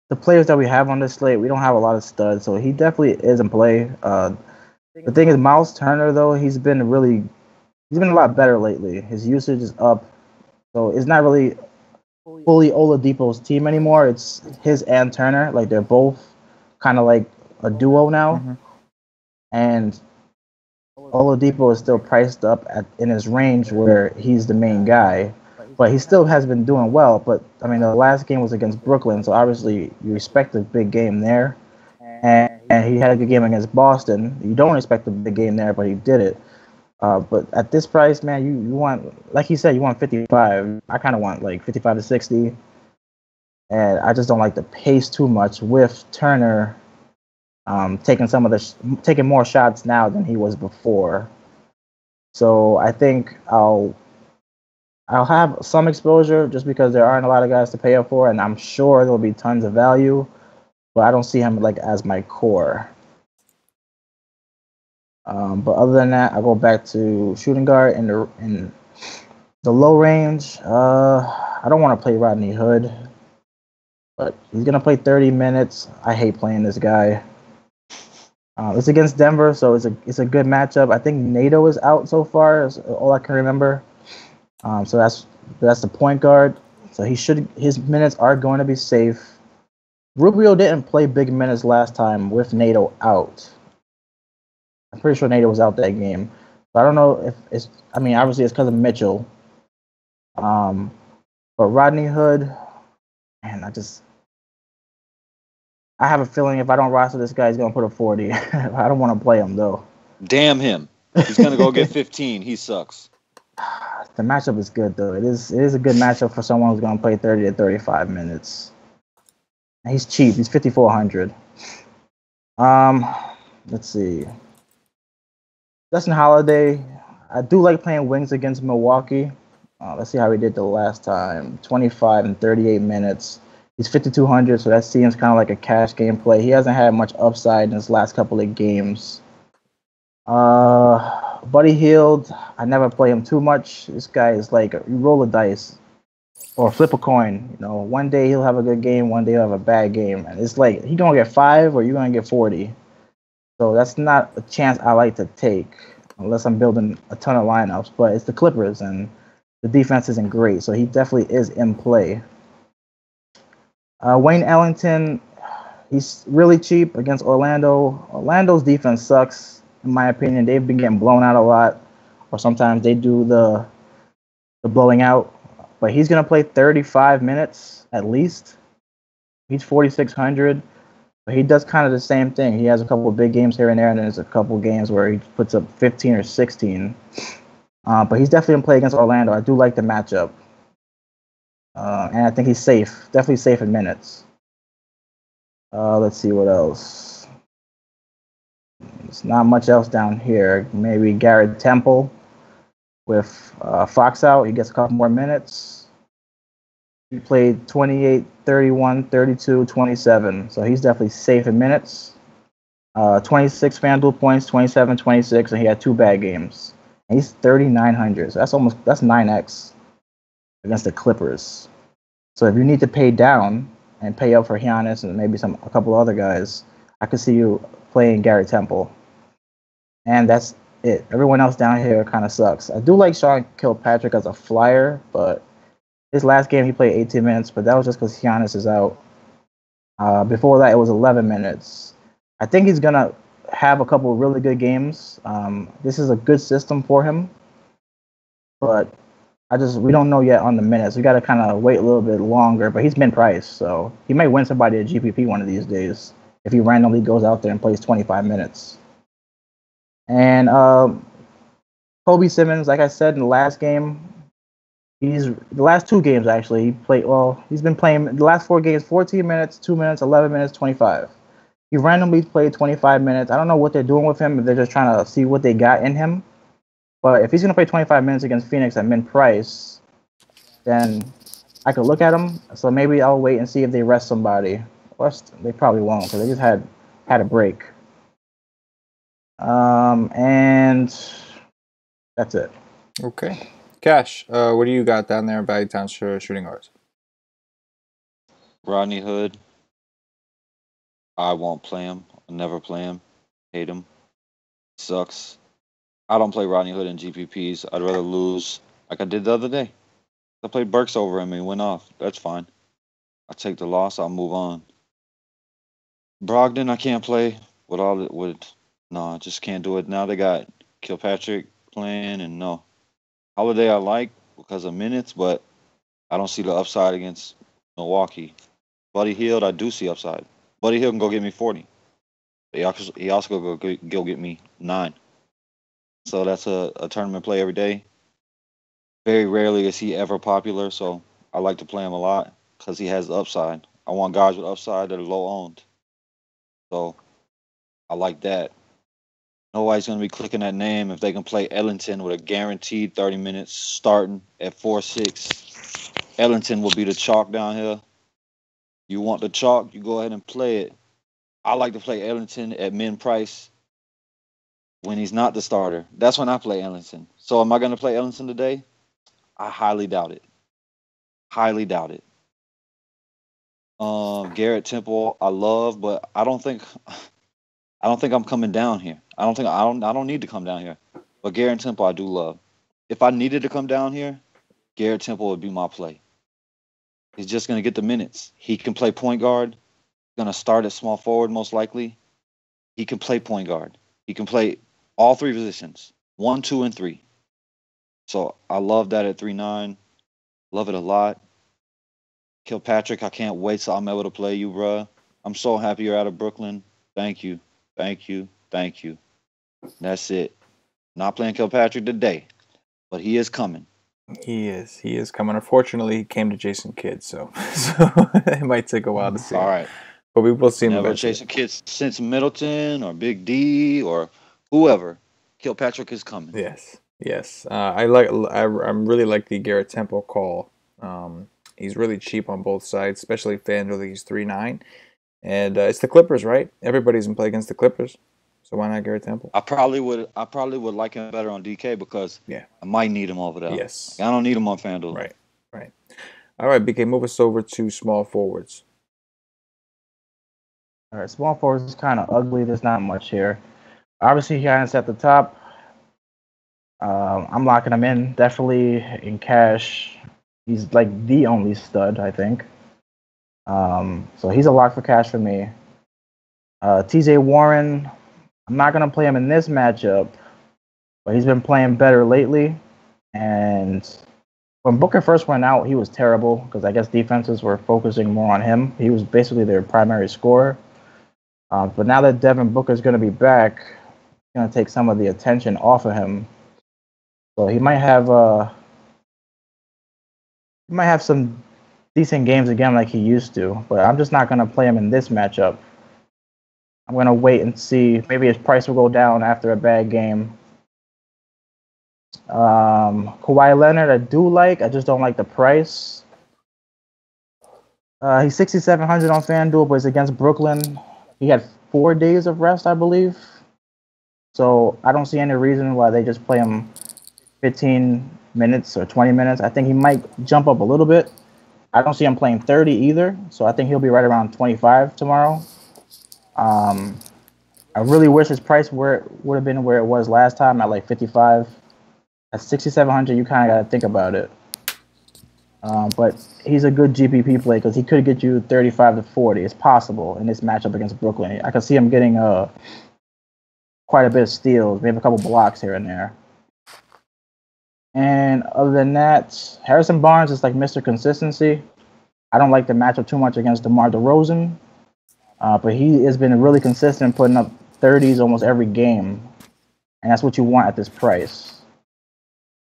the players that we have on this slate, we don't have a lot of studs, so he definitely is in play. The thing is, Miles Turner though, he's been a lot better lately. His usage is up, so it's not really fully Oladipo's team anymore. It's his and Turner, like they're both kind of like a duo now. Mm-hmm. And Oladipo is still priced up in his range where he's the main guy, but he still has been doing well. But I mean, the last game was against Brooklyn, so obviously you expect a big game there. And he had a good game against Boston. You don't expect a big game there, but he did it. But at this price, man, you want, like you said, you want 55. I kind of want like 55 to 60. And I just don't like the pace too much with Turner taking more shots now than he was before. So I think I'll have some exposure just because there aren't a lot of guys to pay up for, and I'm sure there'll be tons of value, but I don't see him like as my core. But other than that, I go back to shooting guard in the low range. I don't want to play Rodney Hood, but he's gonna play 30 minutes. I hate playing this guy. It's against Denver, so it's a good matchup. I think NATO is out so far, is all I can remember. So that's the point guard. So his minutes are going to be safe. Rubio didn't play big minutes last time with NATO out. I'm pretty sure NATO was out that game. But I don't know if it's. I mean, obviously it's because of Mitchell. But Rodney Hood, man, I have a feeling if I don't roster this guy, he's gonna put a 40. I don't want to play him though. Damn him! He's gonna go get 15. He sucks. The matchup is good though. It is a good matchup for someone who's going to play 30 to 35 minutes. And he's cheap. He's 5,400. Let's see. Justin Holiday. I do like playing wings against Milwaukee. Let's see how he did the last time. 25 and 38 minutes. He's 5,200, so that seems kind of like a cash game play. He hasn't had much upside in his last couple of games. Buddy Hield, I never play him too much. This guy is like, you roll a dice or flip a coin. You know, one day he'll have a good game, one day he'll have a bad game. And it's like, he going to get 5 or you're going to get 40. So that's not a chance I like to take unless I'm building a ton of lineups. But it's the Clippers, and the defense isn't great. So he definitely is in play. Wayne Ellington, he's really cheap against Orlando. Orlando's defense sucks, in my opinion. They've been getting blown out a lot, or sometimes they do the blowing out. But he's going to play 35 minutes at least. He's 4,600. But he does kind of the same thing. He has a couple of big games here and there, and then there's a couple of games where he puts up 15 or 16. But he's definitely in play against Orlando. I do like the matchup. And I think he's safe. Definitely safe in minutes. Let's see what else. There's not much else down here. Maybe Garrett Temple with Fox out. He gets a couple more minutes. He played 28, 31, 32, 27. So he's definitely safe in minutes. 26 FanDuel points, 27, 26, and he had 2 bad games. And he's 3,900. So that's 9x against the Clippers. So if you need to pay down and pay up for Giannis and maybe a couple other guys, I could see you playing Garrett Temple. And that's it. Everyone else down here kind of sucks. I do like Sean Kilpatrick as a flyer, but his last game he played 18 minutes, but that was just because Giannis is out. Before that, it was 11 minutes. I think he's going to have a couple of really good games. This is a good system for him, but we don't know yet on the minutes. We got to kind of wait a little bit longer, but he's min-priced, so he might win somebody at GPP one of these days if he randomly goes out there and plays 25 minutes. And Kobe Simmons, like I said in the last game, the last 2 games actually, he's been playing the last 4 games, 14 minutes, 2 minutes, 11 minutes, 25. He randomly played 25 minutes. I don't know what they're doing with him, if they're just trying to see what they got in him. But if he's going to play 25 minutes against Phoenix at min-price, then I could look at him. So maybe I'll wait and see if they rest somebody. Or they probably won't, because they just had a break. And that's it. Okay. Cash, what do you got down there in Bagtown shooting guards? Rodney Hood. I won't play him. I'll never play him. Hate him. Sucks. I don't play Rodney Hood in GPPs. I'd rather lose like I did the other day. I played Burks over him and he went off. That's fine. I'll take the loss. I'll move on. Brogdon, I can't play no, I just can't do it. Now they got Kilpatrick playing, and no. Holiday I like because of minutes, but I don't see the upside against Milwaukee. Buddy Hield, I do see upside. Buddy Hield can go get me 40. He also go get me 9. So that's a tournament play every day. Very rarely is he ever popular, so I like to play him a lot because he has the upside. I want guys with upside that are low owned. So I like that. Nobody's going to be clicking that name if they can play Ellington with a guaranteed 30 minutes starting at 4-6. Ellington will be the chalk down here. You want the chalk, you go ahead and play it. I like to play Ellington at min-price when he's not the starter. That's when I play Ellington. So am I going to play Ellington today? I highly doubt it. Highly doubt it. Garrett Temple, I love, but I don't think I'm coming down here. I don't need to come down here. But Garrett Temple, I do love. If I needed to come down here, Garrett Temple would be my play. He's just going to get the minutes. He can play point guard. Going to start at small forward most likely. He can play point guard. He can play all 3 positions, 1, 2, and 3. So I love that at 3.9. Love it a lot. Kilpatrick, I can't wait till I'm able to play you, bruh. I'm so happy you're out of Brooklyn. Thank you. Thank you. Thank you. That's it. Not playing Kilpatrick today. but he is coming. He is coming. Unfortunately, he came to Jason Kidd, so it might take a while to see him. All right. But we will see him Never eventually. Jason Kidd since Middleton or Big D or whoever. Kilpatrick is coming. Yes. I'm really like the Garrett Temple call. He's really cheap on both sides, especially FanDuel. He's 3.9, and it's the Clippers, right? Everybody's in play against the Clippers, so why not Garrett Temple? I probably would like him better on DK because I might need him over there. Yes. Like, I don't need him on FanDuel. Right. All right, BK, move us over to small forwards. All right, small forwards is kind of ugly. There's not much here. Obviously, Giannis at the top. I'm locking him in definitely in cash. He's like the only stud, I think. So he's a lock for cash for me. TJ Warren, I'm not gonna play him in this matchup, but he's been playing better lately. And when Booker first went out, he was terrible because I guess defenses were focusing more on him. He was basically their primary scorer. But now that Devin Booker is going to be back, it's going to take some of the attention off of him. So he might have some decent games again like he used to. But I'm just not going to play him in this matchup. I'm going to wait and see. Maybe his price will go down after a bad game. Kawhi Leonard, I do like. I just don't like the price. He's 6,700 on FanDuel, but it's against Brooklyn. He had 4 days of rest, I believe. So I don't see any reason why they just play him 15 minutes or 20 minutes. I think he might jump up a little bit. I don't see him playing 30 either. So I think he'll be right around 25 tomorrow. I really wish his price would have been where it was last time at like 55. At 6,700, you kind of got to think about it. But he's a good GPP play because he could get you 35 to 40. It's possible in this matchup against Brooklyn. I can see him getting quite a bit of steals, maybe a couple blocks here and there. And other than that, Harrison Barnes is like Mr. Consistency. I don't like the matchup too much against DeMar DeRozan, but he has been really consistent, putting up 30s almost every game, and that's what you want at this price.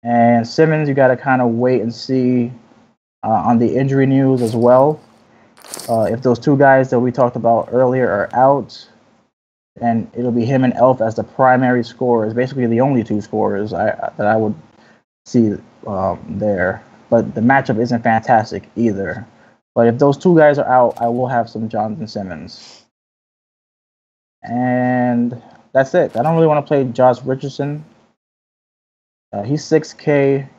And Simmons, you got to kind of wait and see on the injury news as well. If those two guys that we talked about earlier are out, then it'll be him and Elf as the primary scorers, basically the only two scorers that I would see there. But the matchup isn't fantastic either. But if those two guys are out, I will have some Jonathan Simmons. And that's it. I don't really want to play Josh Richardson. He's 6K.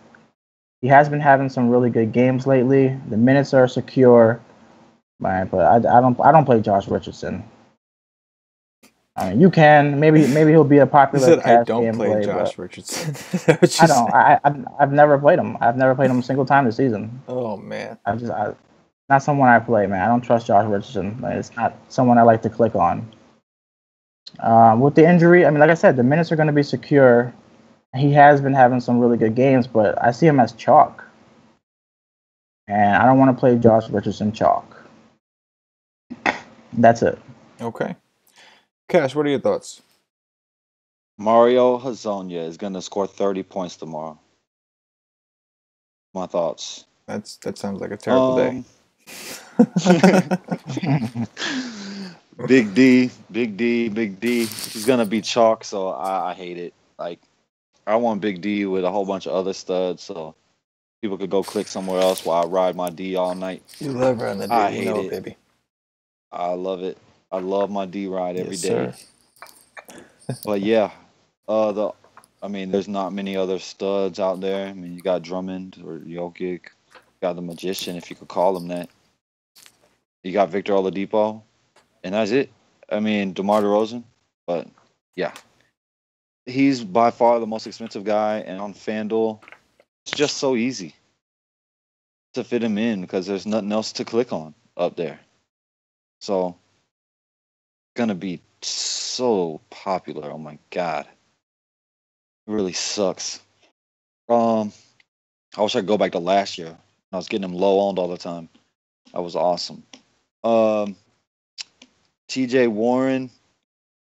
He has been having some really good games lately. The minutes are secure, right? But I don't play Josh Richardson. I mean, you can maybe he'll be a popular. You said I cash don't game play play, Josh Richardson. I don't. I've never played him. I've never played him a single time this season. Oh man. Not someone I play, man. I don't trust Josh Richardson. Like, it's not someone I like to click on. With the injury, I mean, like I said, the minutes are going to be secure. He has been having some really good games, but I see him as chalk. And I don't want to play Josh Richardson chalk. That's it. Okay. Cash, what are your thoughts? Mario Hezonja is going to score 30 points tomorrow. My thoughts. That sounds like a terrible day. Big D. He's going to be chalk, so I hate it. Like, I want Big D with a whole bunch of other studs, so people could go click somewhere else while I ride my D all night. You love running the D. I hate it, baby. I love it. I love my D ride every day. Sir. But yeah, there's not many other studs out there. I mean, you got Drummond or Jokic, got the Magician, if you could call him that. You got Victor Oladipo, and that's it. I mean, DeMar DeRozan, but yeah. He's by far the most expensive guy, and on FanDuel, it's just so easy to fit him in because there's nothing else to click on up there. So, it's going to be so popular. Oh, my God. It really sucks. I wish I could go back to last year. I was getting him low-owned all the time. That was awesome. TJ Warren,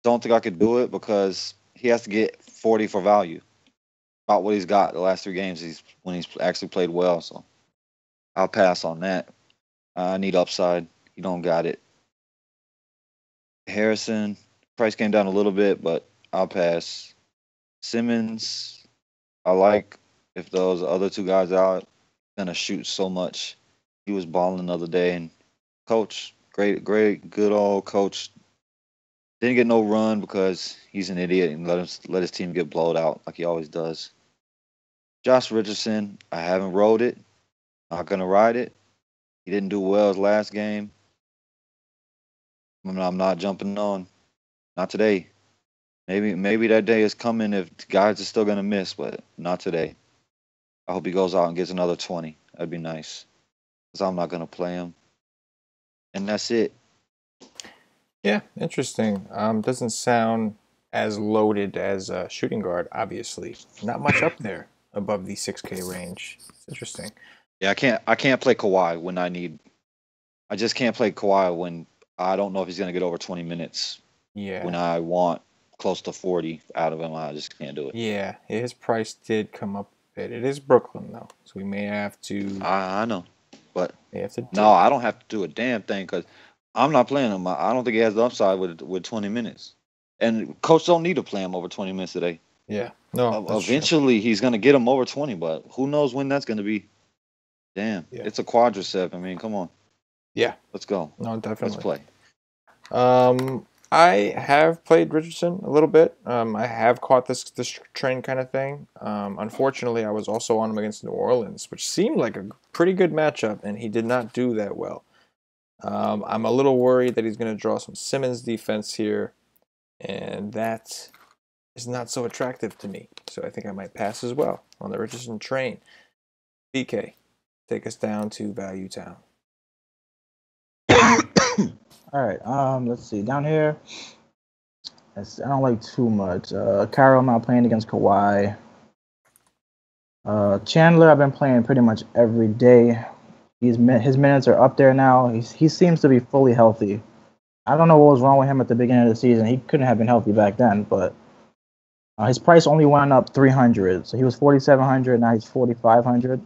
don't think I could do it because he has to get 40 for value. about what he's got the last 3 games. He's actually played well, so I'll pass on that. I need upside. You don't got it. Harrison, price came down a little bit, but I'll pass. Simmons, I like if those other 2 guys out, gonna shoot so much. He was balling the other day, and coach, great, good old coach. Didn't get no run because he's an idiot and let his team get blowed out like he always does. Josh Richardson, I haven't rode it. Not gonna ride it. He didn't do well his last game. I'm not jumping on. Not today. Maybe that day is coming if the guys are still gonna miss, but not today. I hope he goes out and gets another 20. That'd be nice. Because I'm not gonna play him. And that's it. Yeah, interesting. Doesn't sound as loaded as a shooting guard, obviously. Not much up there above the 6K range. It's interesting. Yeah, I can't play Kawhi when I just can't play Kawhi when I don't know if he's gonna get over 20 minutes. Yeah. When I want close to 40 out of him, I just can't do it. Yeah, his price did come up a bit. It is Brooklyn though, so we may have to. I know, but no, I don't have to do a damn thing because I'm not playing him. I don't think he has the upside with 20 minutes, and coach don't need to play him over 20 minutes today. Yeah, no. Eventually, he's gonna get him over 20, but who knows when that's gonna be? Damn, it's a quadricep. I mean, come on. Yeah, let's go. No, definitely. Let's play. I have played Richardson a little bit. I have caught this train kind of thing. Unfortunately, I was also on him against New Orleans, which seemed like a pretty good matchup, and he did not do that well. I'm a little worried that he's going to draw some Simmons defense here, and that is not so attractive to me. So I think I might pass as well on the Richardson train. DK, take us down to Value Town. All right. Let's see. Down here, I don't like too much. Carroll, I'm not playing against Kawhi. Chandler, I've been playing pretty much every day. His minutes are up there now. He seems to be fully healthy. I don't know what was wrong with him at the beginning of the season. He couldn't have been healthy back then, but his price only went up 300. So he was 4,700. Now he's 4,500.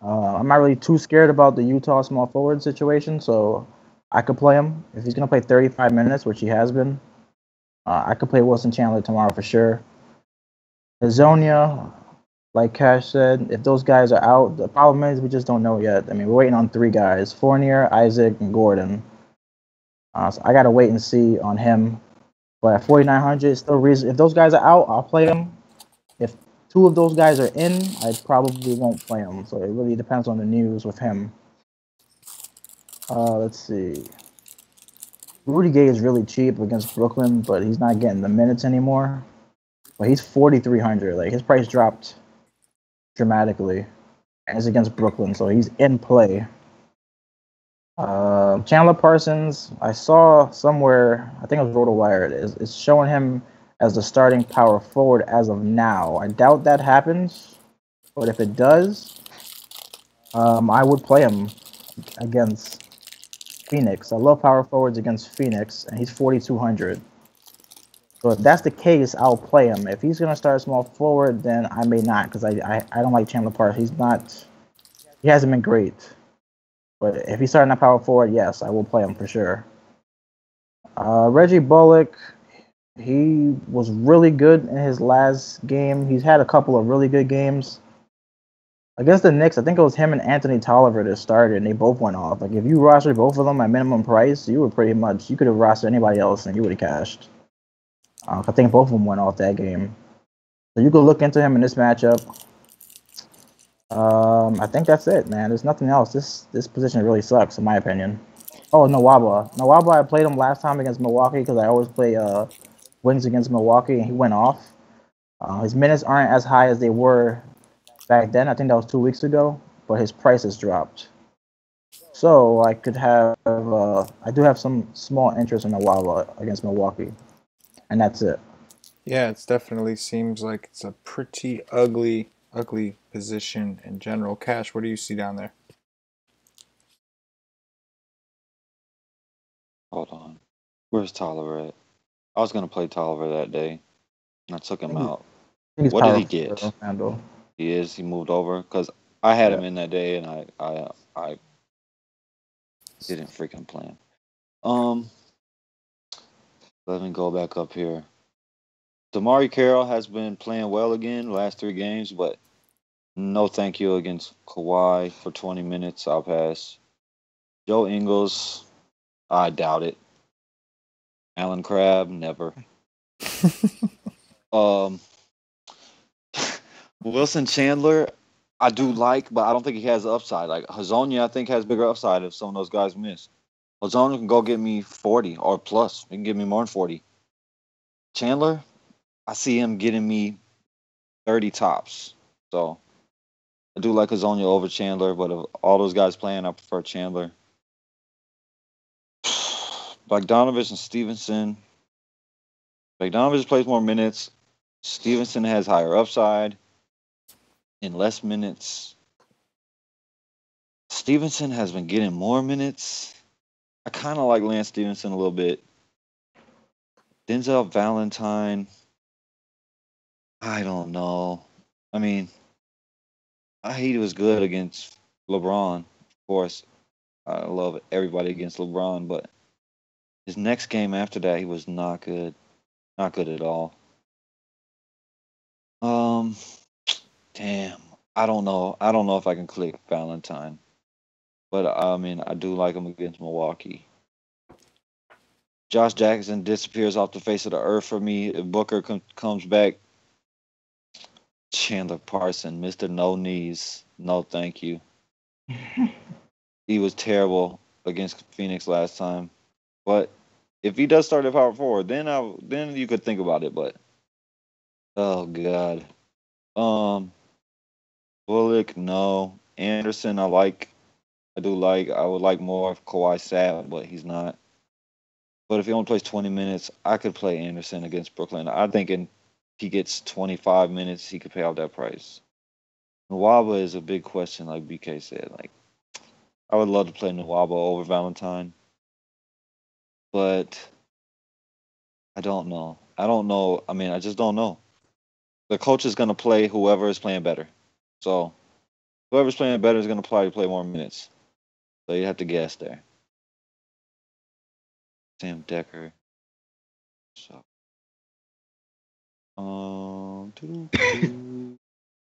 I'm not really too scared about the Utah small forward situation, so I could play him. If he's going to play 35 minutes, which he has been, I could play Wilson Chandler tomorrow for sure. Hazonia, like Cash said, if those guys are out, the problem is we just don't know yet. I mean, we're waiting on 3 guys, Fournier, Isaac, and Gordon. So I got to wait and see on him. But at 4,900, still reason. If those guys are out, I'll play them. If 2 of those guys are in, I probably won't play them. So it really depends on the news with him. Let's see. Rudy Gay is really cheap against Brooklyn, but he's not getting the minutes anymore. But he's 4,300. Like, his price dropped dramatically. And it's against Brooklyn, so he's in play. Chandler Parsons, I saw somewhere, I think it was RotoWire, it's showing him as the starting power forward as of now. I doubt that happens, but if it does, I would play him against Phoenix. I love power forwards against Phoenix, and he's 4,200. So if that's the case, I'll play him. If he's going to start small forward, then I may not, because I don't like Chandler Parsons. He hasn't been great. But if he's starting at power forward, yes, I will play him for sure. Reggie Bullock, he was really good in his last game. He's had a couple of really good games. Against the Knicks, I think it was him and Anthony Tolliver that started, and they both went off. Like, if you rostered both of them at minimum price, you could have rostered anybody else, and you would have cashed. I think both of them went off that game. So you could look into him in this matchup. I think that's it, man. There's nothing else. This position really sucks, in my opinion. Oh, Nwaba, I played him last time against Milwaukee because I always play wings against Milwaukee, and he went off. His minutes aren't as high as they were back then. I think that was 2 weeks ago, but his price has dropped. So I do have some small interest in Nwaba against Milwaukee, and that's it. Yeah, it definitely seems like it's a pretty ugly position in general. Cash, what do you see down there? Hold on. Where's Tolliver at? I was going to play Tolliver that day, and I took him out. What did he get? He moved over because I had him in that day, and I didn't freaking plan. Let me go back up here. Damari Carroll has been playing well again the last 3 games, but no thank you against Kawhi for 20 minutes. I'll pass. Joe Ingles, I doubt it. Alan Crabb, never. Wilson Chandler, I do like, but I don't think he has the upside. Like Hazonia, I think has bigger upside if some of those guys miss. Hazonia can go get me 40 or plus. He can give me more than 40. Chandler, I see him getting me 30 tops. So I do like Hazonia over Chandler, but of all those guys playing, I prefer Chandler. Bogdanovich and Stevenson. Bogdanovich plays more minutes. Stevenson has higher upside in less minutes. Stevenson has been getting more minutes. I kind of like Lance Stevenson a little bit. Denzel Valentine. I don't know. I mean, he was good against LeBron. Of course, I love everybody against LeBron, but his next game after that, he was not good. Not good at all. Damn. I don't know. I don't know if I can click Valentine. But, I mean, I do like him against Milwaukee. Josh Jackson disappears off the face of the earth for me. If Booker comes back, Chandler Parson, Mr. No Knees. No, thank you. He was terrible against Phoenix last time. But if he does start at power forward, then you could think about it. But, oh, God. Bullock, no. Anderson, I do like. I would like more if Kawhi sat, but he's not. But if he only plays 20 minutes, I could play Anderson against Brooklyn. I think if he gets 25 minutes, he could pay off that price. Nwaba is a big question, like BK said. Like, I would love to play Nwaba over Valentine, but I don't know. I mean, I just don't know. The coach is going to play whoever is playing better. So whoever's playing better is going to probably play more minutes. So you have to guess there. Sam Decker. So,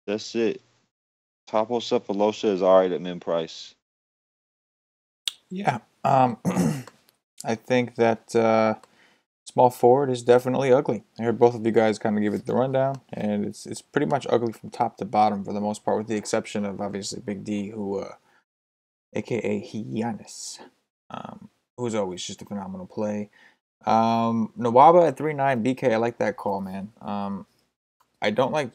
that's it. Topo Cephalosha is all right at min price. Yeah. I think that small forward is definitely ugly. I heard both of you guys kind of give it the rundown, and it's pretty much ugly from top to bottom for the most part, with the exception of obviously Big D, who, aka Giannis, who's always just a phenomenal play. Nwaba at 3.9 BK, I like that call, man. I don't like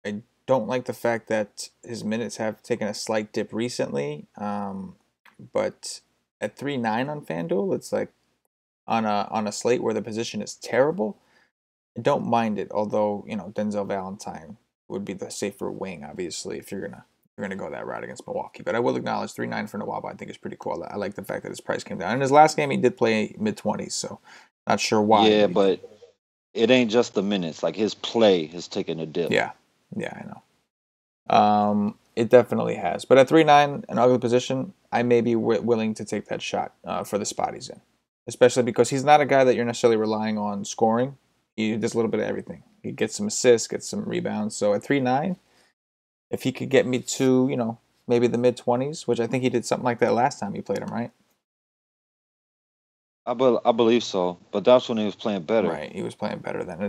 the fact that his minutes have taken a slight dip recently. But at 3.9 on FanDuel, it's like on a slate where the position is terrible. I don't mind it, although Denzel Valentine would be the safer wing, obviously, if you're gonna go that route against Milwaukee. But I will acknowledge 3.9 for Nwaba. I think is pretty cool. I like the fact that his price came down. In his last game, he did play mid-20s, so not sure why. Yeah, but it ain't just the minutes. Like his play has taken a dip. Yeah, I know. It definitely has. But at 3.9, an ugly position, I may be willing to take that shot for the spot he's in, especially because he's not a guy that you're necessarily relying on scoring. He does a little bit of everything. He gets some assists, gets some rebounds. So at 3.9, if he could get me to, maybe the mid-20s, which I think he did something like that last time he played him, right? I believe so, but that's when he was playing better. Right, he was playing better then.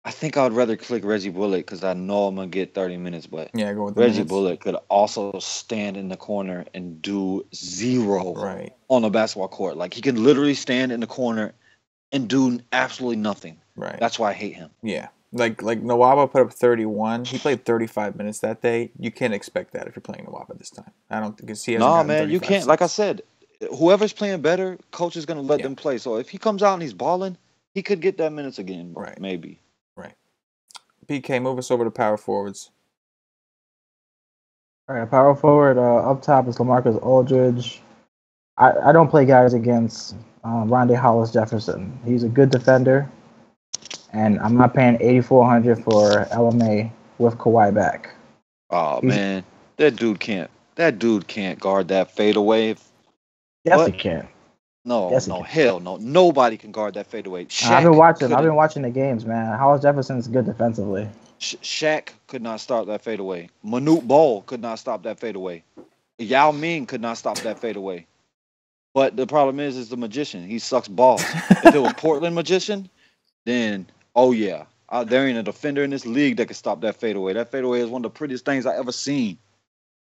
I think I'd rather click Reggie Bullock because I know I'm gonna get 30 minutes. But yeah, go with the Reggie minutes. Bullock could also stand in the corner and do zero on a basketball court. Like he could literally stand in the corner and do absolutely nothing. Right. That's why I hate him. Yeah. Like Nwaba put up 31. He played 35 minutes that day. You can't expect that if you're playing Nwaba this time. I don't think he hasn't gotten 35 you can't. cents. Like I said, whoever's playing better, coach is gonna let them play. So if he comes out and he's balling, he could get that minutes again. Right. Maybe. Right. PK, move us over to power forwards. All right, power forward up top is LaMarcus Aldridge. I don't play guys against Rondé Hollis Jefferson. He's a good defender, and I'm not paying 8,400 for LMA with Kawhi back. Oh man, that dude can't guard that fadeaway. Yes, he can. No, hell no. Nobody can guard that fadeaway. I've been watching the games, man. Hollis Jefferson's good defensively. Shaq could not stop that fadeaway. Manute Bol could not stop that fadeaway. Yao Ming could not stop that fadeaway. But the problem is the magician. He sucks balls. If it was Portland magician, then oh yeah, there ain't a defender in this league that can stop that fadeaway. That fadeaway is one of the prettiest things I ever seen.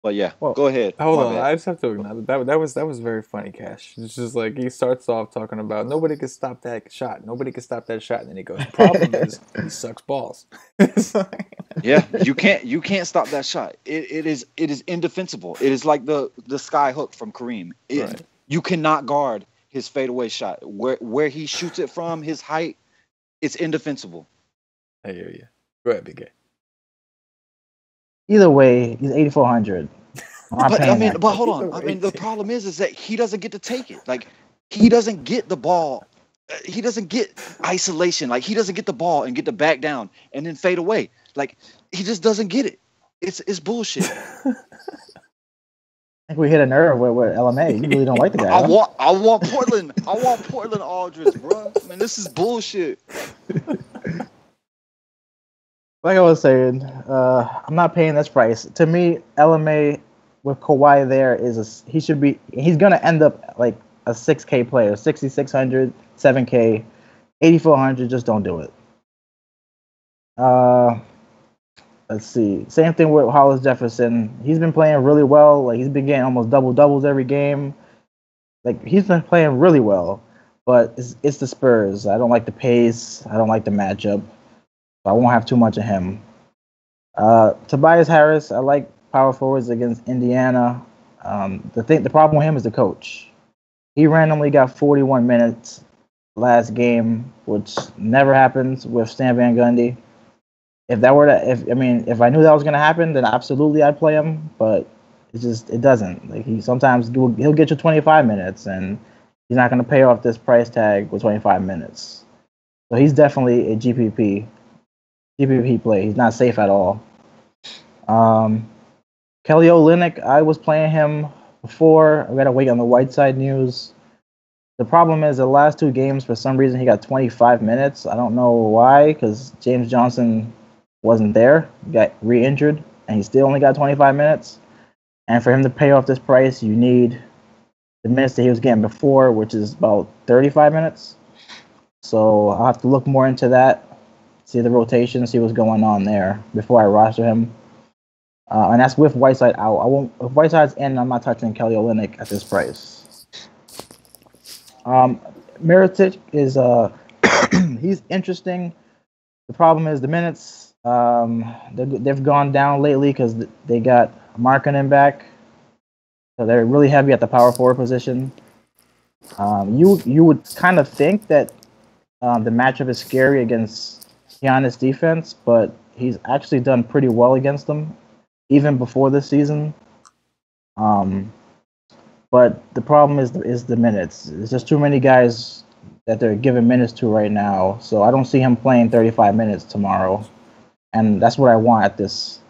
But yeah, go ahead. Hold on, I just have to acknowledge that was very funny, Cash. It's just like he starts off talking about nobody can stop that shot, and then he goes, the problem is he sucks balls. Yeah, you can't stop that shot. It is indefensible. It is like the sky hook from Kareem. Right. You cannot guard his fadeaway shot. Where he shoots it from, his height, it's indefensible. I hear you. Go ahead, BK. Either way, he's 8,400. But hold on. I mean, the problem is that he doesn't get to take it. Like, he doesn't get the ball. He doesn't get isolation. Like, he doesn't get the ball and get to back down and then fade away. Like, he just doesn't get it. It's bullshit. I think we hit a nerve with LMA. You really don't like the guy. I want Portland. I want Portland Aldridge, bro. Man, this is bullshit. Like I was saying, I'm not paying this price. To me, LMA with Kawhi there he's gonna end up like a 6K player, 6,600, 7K, 8,400. Just don't do it. Let's see. Same thing with Hollis Jefferson. He's been playing really well. Like he's been getting almost double doubles every game. Like he's been playing really well. But it's the Spurs. I don't like the pace. I don't like the matchup. I won't have too much of him. Tobias Harris, I like power forwards against Indiana. The problem with him is the coach. He randomly got 41 minutes last game, which never happens with Stan Van Gundy. If I knew that was gonna happen, then absolutely I'd play him. But it doesn't. Like he'll get you 25 minutes, and he's not gonna pay off this price tag with 25 minutes. So he's definitely a GPP play. He's not safe at all. Kelly Olynyk, I was playing him before. I got to wait on the Whiteside news. The problem is the last two games, for some reason, he got 25 minutes. I don't know why, because James Johnson wasn't there. He got re-injured, and he still only got 25 minutes. And for him to pay off this price, you need the minutes that he was getting before, which is about 35 minutes. So I'll have to look more into that. See the rotation, see what's going on there before I roster him. And that's with Whiteside out. If Whiteside's in, I'm not touching Kelly Olynyk at this price. Mirotic is he's interesting. The problem is the minutes. They've gone down lately because they got Markkanen back. So they're really heavy at the power forward position. You would kind of think that the matchup is scary against Giannis defense, but he's actually done pretty well against them, even before this season. But the problem is the minutes. There's just too many guys that they're giving minutes to right now, so I don't see him playing 35 minutes tomorrow, and that's what I want at this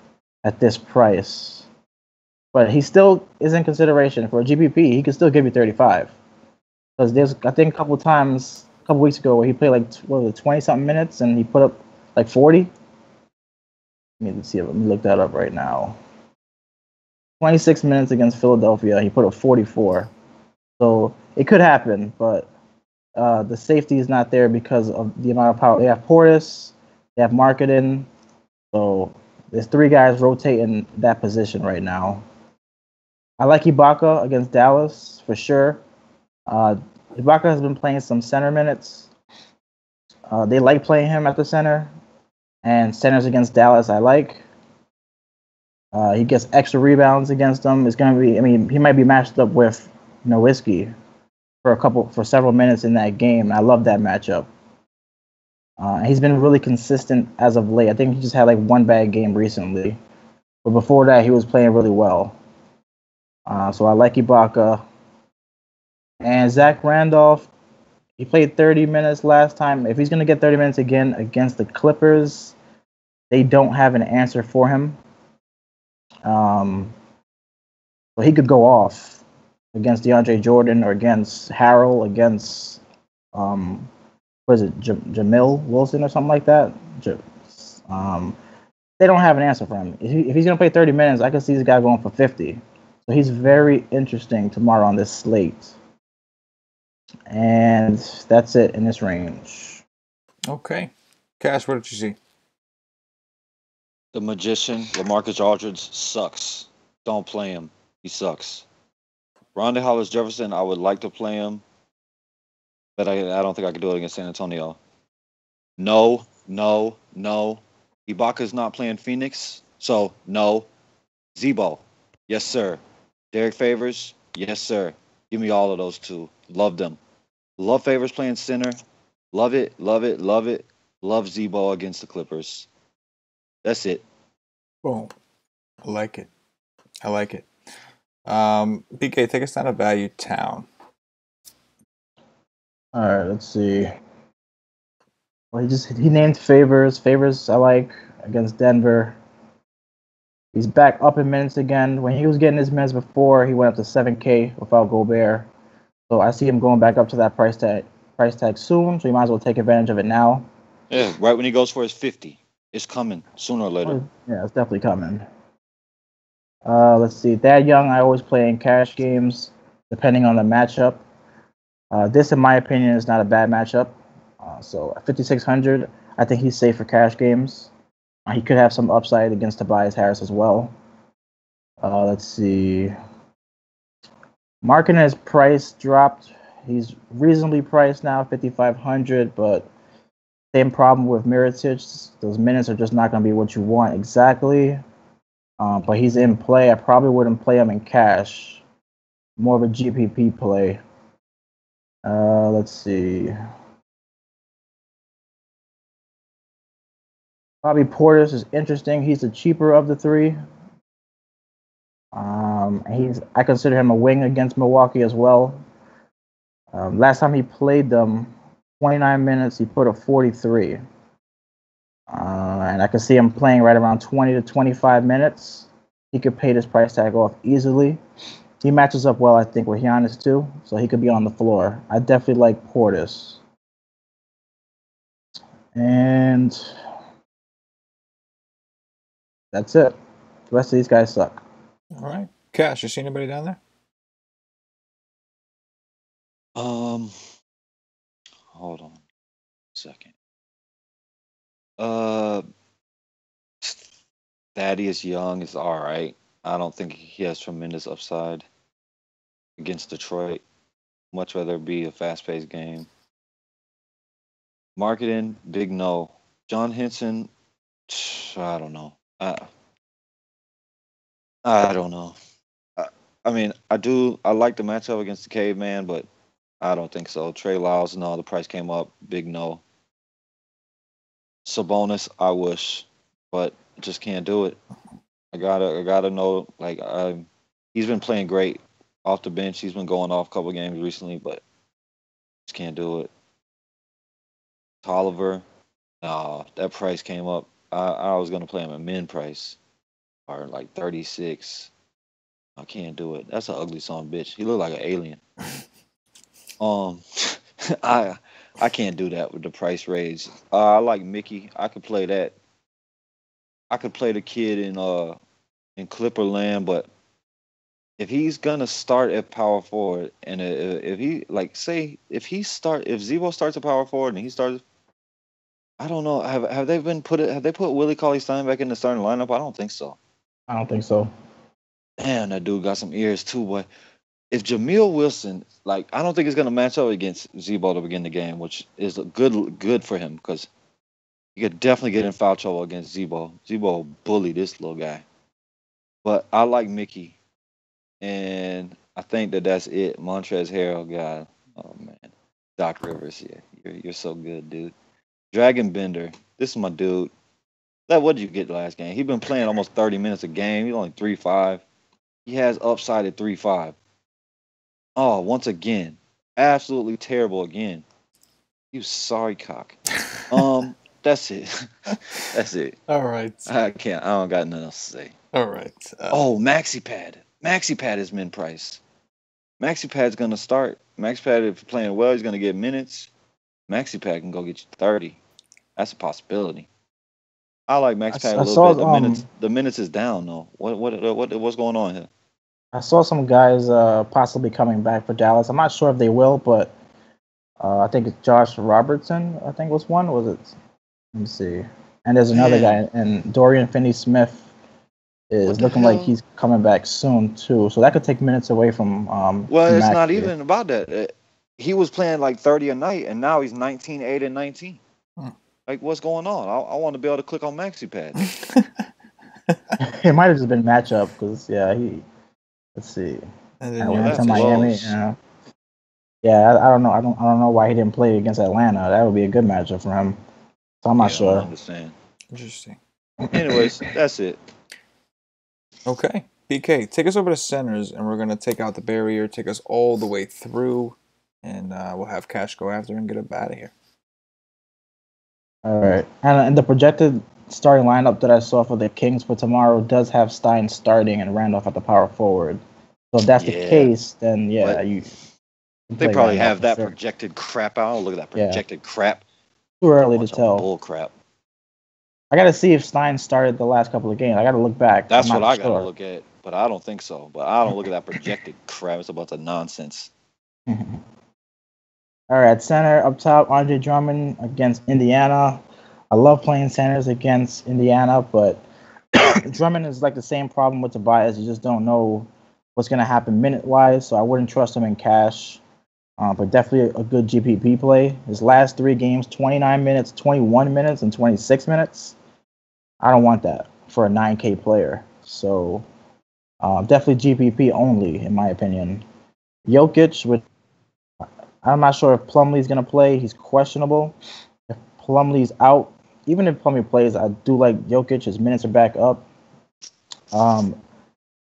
price. But he still is in consideration for a GPP. He can still give you 35, because there's I think a couple weeks ago where he played like 20-something minutes and he put up like 40. Let me look that up right now. 26 minutes against Philadelphia, he put up 44. So it could happen, but the safety is not there because of the amount of power. They have Portis, they have Markkanen. So there's three guys rotating that position right now. I like Ibaka against Dallas for sure. Ibaka has been playing some center minutes. They like playing him at the center. And centers against Dallas, I like. He gets extra rebounds against them. It's gonna be. He might be matched up with Nowitzki for several minutes in that game. I love that matchup. He's been really consistent as of late. I think he just had like one bad game recently, but before that, he was playing really well. So I like Ibaka. And Zach Randolph, He played 30 minutes last time. If he's going to get 30 minutes again against the Clippers, they don't have an answer for him. So he could go off against DeAndre Jordan or against Harrell, against what is it, Jamil Wilson or something like that. They don't have an answer for him. If he's going to play 30 minutes, I can see this guy going for 50. So he's very interesting tomorrow on this slate. And that's it in this range. Okay. Cash, what did you see? The Magician, LaMarcus Aldridge, sucks. Don't play him. He sucks. Rondae Hollis-Jefferson, I would like to play him, but I don't think I could do it against San Antonio. No. Ibaka's not playing Phoenix, so no. Zebo, yes, sir. Derek Favors, yes, sir. Give me all of those two. Love them. Love Favors playing center. Love it. Love Zebo against the Clippers. That's it. Boom. I like it. BK, take us down to Value Town. All right, let's see. Well, he named Favors. Favors I like against Denver. He's back up in minutes again. When he was getting his minutes before, he went up to 7K without Gobert. So I see him going back up to that price tag soon. So you might as well take advantage of it now. Yeah, right when he goes for his 50. It's coming sooner or later. Yeah, it's definitely coming. Let's see. Thad Young, I always play in cash games, depending on the matchup. This, in my opinion, is not a bad matchup. So at 5,600, I think he's safe for cash games. He could have some upside against Tobias Harris as well. Let's see. Markkanen's price dropped. He's reasonably priced now, 5,500, but same problem with Mirotic. Those minutes are just not going to be what you want exactly. But he's in play. I probably wouldn't play him in cash. More of a GPP play. Let's see. Bobby Portis is interesting. He's the cheaper of the three. I consider him a wing against Milwaukee as well. Last time he played them, 29 minutes, he put a 43. And I can see him playing right around 20 to 25 minutes. He could pay this price tag off easily. He matches up well, I think, with Giannis too, so he could be on the floor. I definitely like Portis. And that's it. The rest of these guys suck. All right. Cash, you see anybody down there? Hold on a second. Thaddeus Young is all right. I don't think he has tremendous upside against Detroit. Much rather be a fast-paced game. Marketing, big no. John Henson, I don't know. I don't know. I mean, I like the matchup against the Caveman, but I don't think so. Trey Lyles, no, the price came up. Big no. Sabonis, I wish, but just can't do it. I gotta know. Like, he's been playing great off the bench. He's been going off a couple games recently, but just can't do it. Tolliver, that price came up. I was gonna play him at min price, or like 36. I can't do it. That's an ugly son of a bitch. He look like an alien. I can't do that with the price raise. I like Mickey. I could play that. I could play the kid in Clipperland, but if he's gonna start at power forward, and if Zebo starts at power forward and he starts, I don't know. Have they put Willie Cauley-Stein back in the starting lineup? I don't think so. I don't think so. Man, that dude got some ears too, boy. If Jamil Wilson, like, I don't think he's gonna match up against Zebo to begin the game, which is good for him because he could definitely get in foul trouble against Zebo. Zebo bully this little guy. But I like Mickey, and I think that's it. Montrezl Harrell, God, oh man, Doc Rivers, yeah, you're so good, dude. Dragon Bender, this is my dude. What did you get last game? He's been playing almost 30 minutes a game. He's only 3.5. He has upside at 3.5. Oh, once again, absolutely terrible again. You sorry cock. That's it. That's it. All right. I don't got nothing else to say. All right. MaxiPad. MaxiPad is min price. MaxiPad's gonna start. MaxiPad, if playing well, he's gonna get minutes. MaxiPad can go get you 30. That's a possibility. I like MaxiPad a little bit. The minutes is down though. What's going on here? I saw some guys possibly coming back for Dallas. I'm not sure if they will, but I think it's Josh Robertson. I think was one. Was it? Let me see. And there's another guy, and Dorian Finney-Smith is looking like he's coming back soon too. So that could take minutes away from. Well, it's not even about that. He was playing like 30 a night, and now he's 19, 8, and 19. Like, what's going on? I want to be able to click on MaxiPad. It might have just been matchup because let's see. Atlanta, Miami. Yeah, I don't know. I don't know why he didn't play against Atlanta. That would be a good matchup for him. So I'm not sure. I understand. Interesting. Anyways, that's it. Okay. PK, take us over to centers, and we're going to take out the barrier, take us all the way through, and we'll have Cash go after and get up out of here. All right. And the projected starting lineup that I saw for the Kings for tomorrow does have Stein starting and Randolph at the power forward. So if that's the case, then they probably have that projected crap out. Look at that projected crap. Too early to tell. Bull crap. I got to see if Stein started the last couple of games. I got to look back. That's what I got to look at, but I don't think so. But I don't look at that projected crap. It's a bunch of nonsense. All right, center up top, Andre Drummond against Indiana. I love playing centers against Indiana, but Drummond is like the same problem with Tobias. You just don't know what's going to happen minute-wise, so I wouldn't trust him in cash. But definitely a good GPP play. His last 3 games, 29 minutes, 21 minutes, and 26 minutes. I don't want that for a 9K player. So definitely GPP only, in my opinion. Jokic, I'm not sure if Plumlee's going to play. He's questionable. If Plumlee's out, even if Plumlee plays, I do like Jokic. His minutes are back up.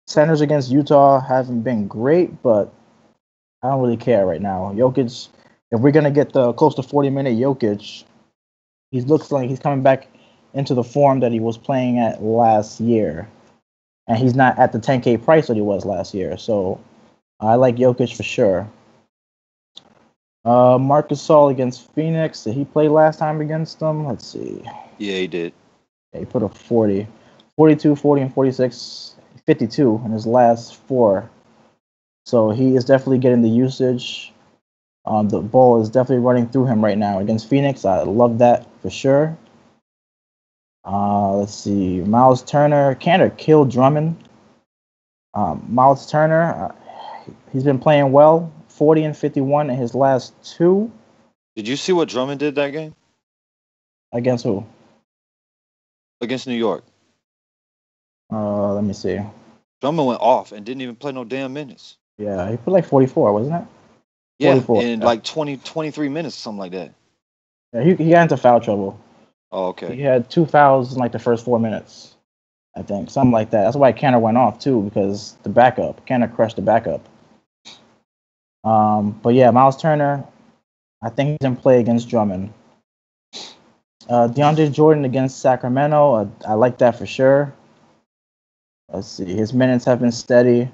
Centers against Utah haven't been great, but I don't really care right now. Jokic, if we're going to get the close to 40-minute Jokic, he looks like he's coming back into the form that he was playing at last year. And he's not at the 10K price that he was last year. So I like Jokic for sure. Marc Gasol against Phoenix. Did he play last time against them? Let's see. Yeah, he did. Yeah, he put up 40. 42, 40, and 46. 52 in his last 4. So he is definitely getting the usage. The ball is definitely running through him right now against Phoenix. I love that for sure. Let's see. Miles Turner. Cantor killed Drummond. Miles Turner, he's been playing well. 40 and 51 in his last 2. Did you see what Drummond did that game? Against who? Against New York. Let me see. Drummond went off and didn't even play no damn minutes. Yeah, he put like 44, wasn't it? Yeah, 44, in like 23 minutes, something like that. Yeah, he got into foul trouble. Oh, okay. He had 2 fouls in like the first 4 minutes, I think. Something like that. That's why Cantor went off, too, because the backup. Cantor crushed the backup. But yeah, Miles Turner, I think he's in play against Drummond. DeAndre Jordan against Sacramento, I like that for sure. Let's see, his minutes have been steady.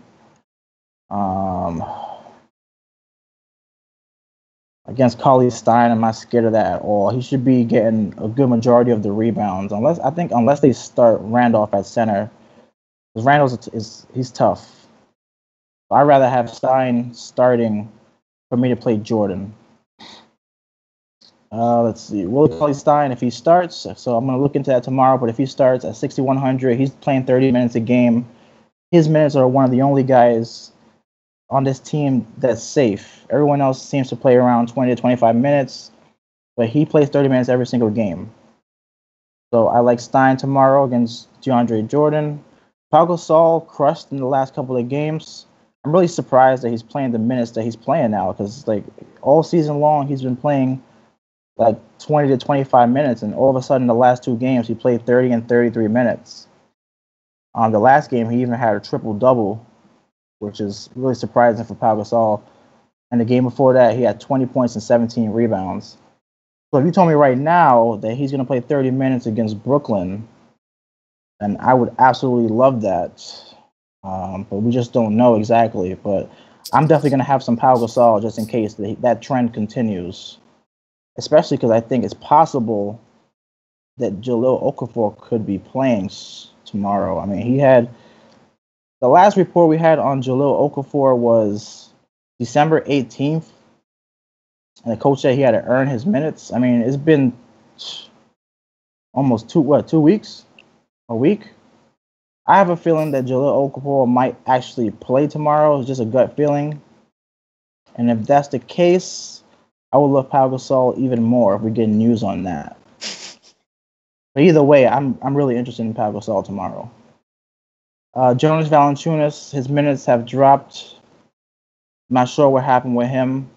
Against Paulie Stein, I'm not scared of that at all. He should be getting a good majority of the rebounds, unless they start Randolph at center. Because Randolph he's tough. I'd rather have Stein starting for me to play Jordan. Let's see. Will Paulie Stein, if he starts, so I'm going to look into that tomorrow, but if he starts at 6,100, he's playing 30 minutes a game. His minutes are one of the only guys on this team that's safe. Everyone else seems to play around 20 to 25 minutes, but he plays 30 minutes every single game. So I like Stein tomorrow against DeAndre Jordan. Pau Gasol crushed in the last couple of games. I'm really surprised that he's playing the minutes that he's playing now, because like all season long he's been playing like 20 to 25 minutes, and all of a sudden the last 2 games he played 30 and 33 minutes. The last game he even had a triple-double, which is really surprising for Pau Gasol. And the game before that he had 20 points and 17 rebounds. So if you told me right now that he's going to play 30 minutes against Brooklyn, then I would absolutely love that. But we just don't know exactly. But I'm definitely going to have some Pau Gasol just in case that trend continues, especially because I think it's possible that Jahlil Okafor could be playing tomorrow. I mean, he had the last report we had on Jahlil Okafor was December 18th, and the coach said he had to earn his minutes. I mean, it's been almost 2 weeks, a week. I have a feeling that Jahlil Okafor might actually play tomorrow. It's just a gut feeling, and if that's the case, I would love Pau Gasol even more if we get news on that. But either way, I'm really interested in Pau Gasol tomorrow. Jonas Valanciunas, his minutes have dropped. I'm not sure what happened with him,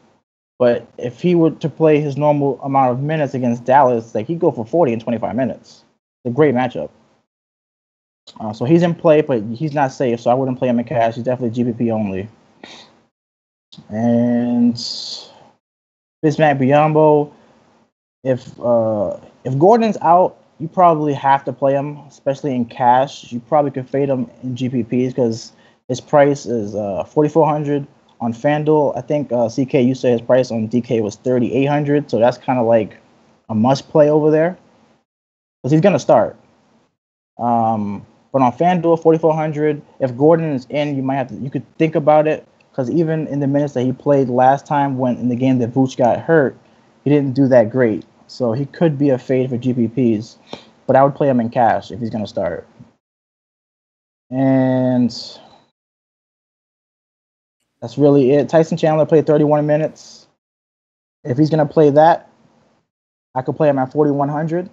but if he were to play his normal amount of minutes against Dallas, like he'd go for 40 in 25 minutes. It's a great matchup. So he's in play, but he's not safe, so I wouldn't play him in cash. He's definitely GPP only. And Bismack Biyombo, if Gordon's out, you probably have to play him, especially in cash. You probably could fade him in GPPs because his price is $4,400 on FanDuel. I think CK, you said his price on DK was $3,800, so that's kind of like a must play over there because he's gonna start. But on FanDuel, $4,400. If Gordon is in, you could think about it because even in the minutes that he played last time, when in the game that Vooch got hurt, he didn't do that great. So he could be a fade for GPPs, but I would play him in cash if he's going to start. And that's really it. Tyson Chandler played 31 minutes. If he's going to play that, I could play him at 4,100.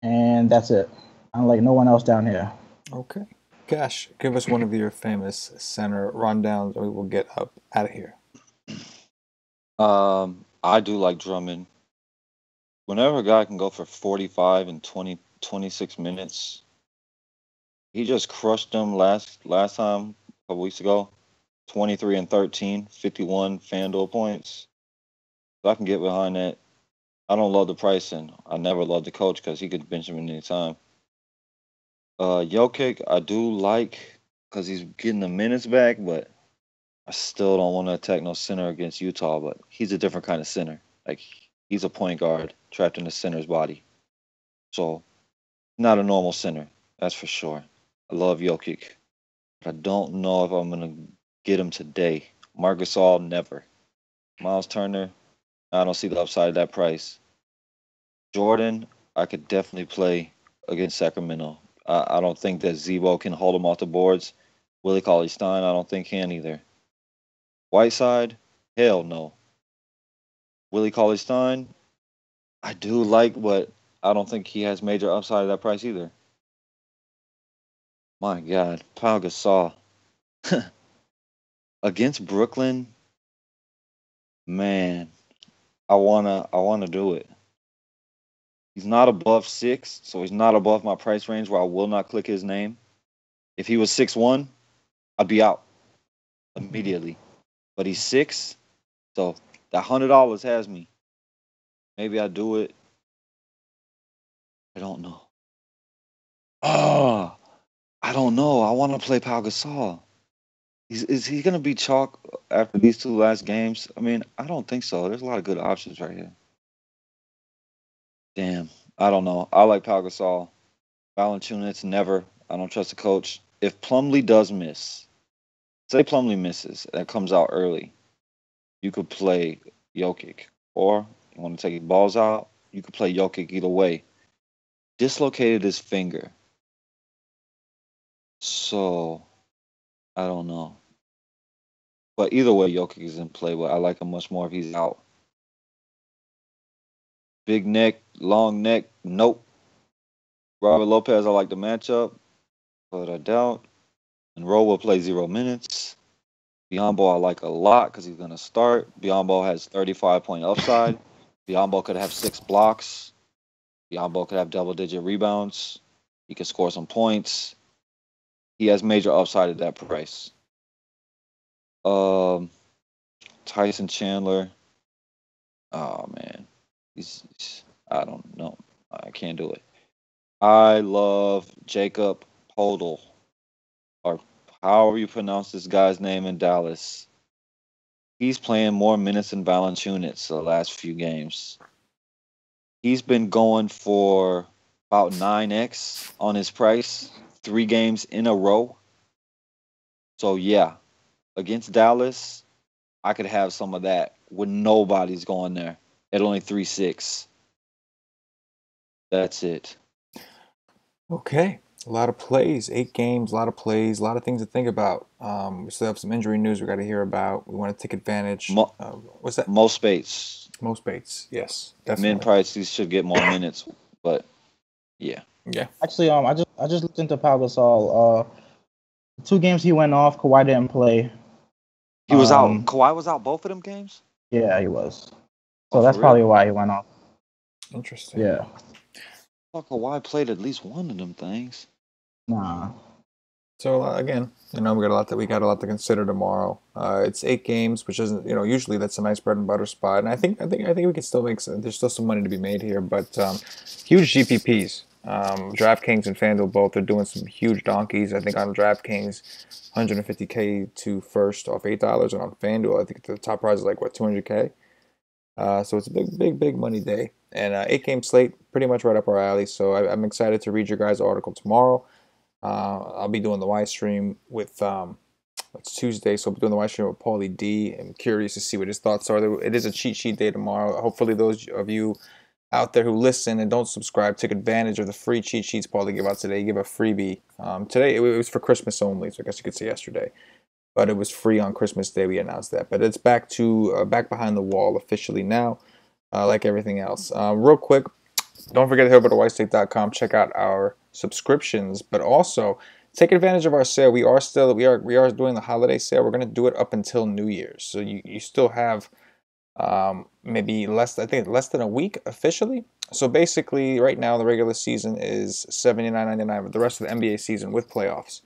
And that's it. I'm like no one else down here. Okay. Cash, give us one of your famous center rundowns and we will get up out of here. I do like Drummond. Whenever a guy can go for 45 and 26 minutes, he just crushed them last time, a couple weeks ago. 23 and 13, 51 FanDuel points. So I can get behind that. I don't love the pricing. I never loved the coach because he could bench him at any time. Jokic, I do like because he's getting the minutes back, but I still don't want to attack no center against Utah, but he's a different kind of center. Like, he's a point guard trapped in the center's body. So, not a normal center, that's for sure. I love Jokic, but I don't know if I'm going to get him today. Marc Gasol, never. Miles Turner, I don't see the upside of that price. Jordan, I could definitely play against Sacramento. I don't think that Zebo can hold him off the boards. Willie Cauley-Stein, I don't think can either. Whiteside, hell no. Willie Cauley-Stein, I do like, but I don't think he has major upside of that price either. My God, Pau Gasol. Against Brooklyn, man, I wanna do it. He's not above 6, so he's not above my price range where I will not click his name. If he was 6'1", I'd be out immediately. But he's 6, so that $100 has me. Maybe I do it. I don't know. Oh, I don't know. I want to play Pau Gasol. Is he going to be chalk after these 2 last games? I mean, I don't think so. There's a lot of good options right here. Damn. I don't know. I like Pau Gasol. Valanciunas, never. I don't trust the coach. If Plumlee does miss, say Plumlee misses, that comes out early, you could play Jokic. Or you want to take his balls out, you could play Jokic either way. Dislocated his finger. So, I don't know. But either way, Jokic is in play, but I like him much more if he's out. Big neck, long neck, nope. Robert Lopez, I like the matchup, but I doubt. And Rowe will play 0 minutes. Biyombo I like a lot because he's going to start. Biyombo has 35-point upside. Biyombo could have 6 blocks. Biyombo could have double-digit rebounds. He could score some points. He has major upside at that price. Tyson Chandler. Oh, man. I don't know. I can't do it. I love Jacob Podol, or however you pronounce this guy's name in Dallas. He's playing more minutes than Valanciunas the last few games. He's been going for about 9x on his price, 3 games in a row. So yeah, against Dallas, I could have some of that when nobody's going there at only 3.6. That's it. Okay. A lot of plays, 8 games, a lot of plays, a lot of things to think about. We still have some injury news we got to hear about. We want to take advantage. What's that? Most baits. Most baits, yes, definitely. Min prices should get more minutes, but yeah. Yeah. Actually, I just looked into Pau Gasol. 2 games he went off. Kawhi didn't play. He was out. Kawhi was out both of them games? Yeah, he was. So that's probably why he went off. Interesting. Yeah. I thought Kawhi played at least one of them things. Nah. So again, we got a lot to consider tomorrow. It's 8 games, which isn't, usually that's a nice bread and butter spot. And I think we can still make some. There's still some money to be made here, but huge GPPs. DraftKings and FanDuel both are doing some huge donkeys. I think on DraftKings, 150K to first off $8, and on FanDuel, I think the top prize is like 200K. So it's a big money day, and 8-game slate, pretty much right up our alley. So I'm excited to read your guys' article tomorrow. I'll be doing the Y stream with it's Tuesday, so I'll be doing the Y stream with Paulie D. I'm curious to see what his thoughts are. It is a cheat sheet day tomorrow. Hopefully, those of you out there who listen and don't subscribe take advantage of the free cheat sheets Paulie gave out today. He gave a freebie. Today it was for Christmas only, so I guess you could say yesterday, but it was free on Christmas Day. We announced that, but it's back behind the wall officially now, like everything else. Real quick, don't forget to head over to whitestake.com. Check out our subscriptions, but also take advantage of our sale. We are doing the holiday sale. We're going to do it up until New Year's, so you still have maybe less than a week officially. So basically, right now the regular season is $79.99, but the rest of the NBA season with playoffs,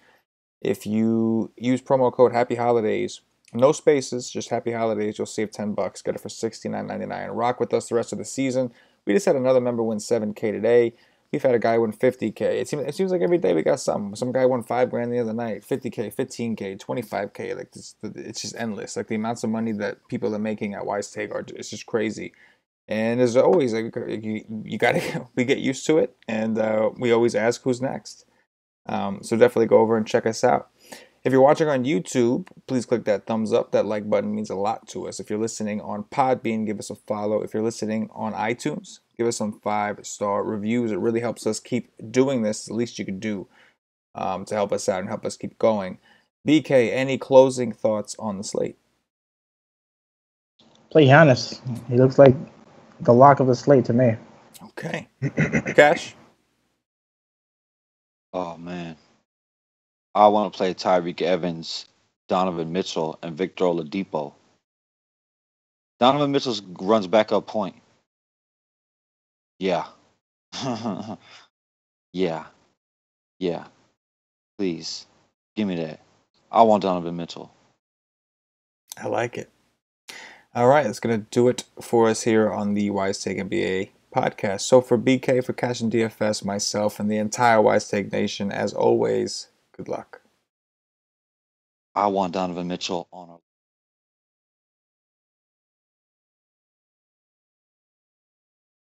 if you use promo code Happy Holidays, no spaces, just Happy Holidays, you'll save $10. Get it for $69.99. Rock with us the rest of the season. We just had another member win $7K today. We've had a guy win $50K. It seems like every day we got something. Some guy won $5,000 the other night. $50K, $15K, $25K. Like it's just endless. Like the amounts of money that people are making at WiseTake it's just crazy. And as always, like, we get used to it, and we always ask who's next. So definitely go over and check us out. If you're watching on YouTube, please click that thumbs up. That like button means a lot to us. If you're listening on Podbean, give us a follow. If you're listening on iTunes, give us some 5-star reviews. It really helps us keep doing this. The least you could do to help us out and help us keep going. BK, any closing thoughts on the slate? Play Giannis. He looks like the lock of the slate to me. Okay. Cash? Oh, man. I want to play Tyreek Evans, Donovan Mitchell, and Victor Oladipo. Donovan Mitchell runs backup point. Yeah. Yeah. Please, give me that. I want Donovan Mitchell. I like it. All right, that's going to do it for us here on the WiseTake NBA podcast. So for BK, for CashinDFS, myself, and the entire WiseTake Nation, as always, good luck. I want Donovan Mitchell on a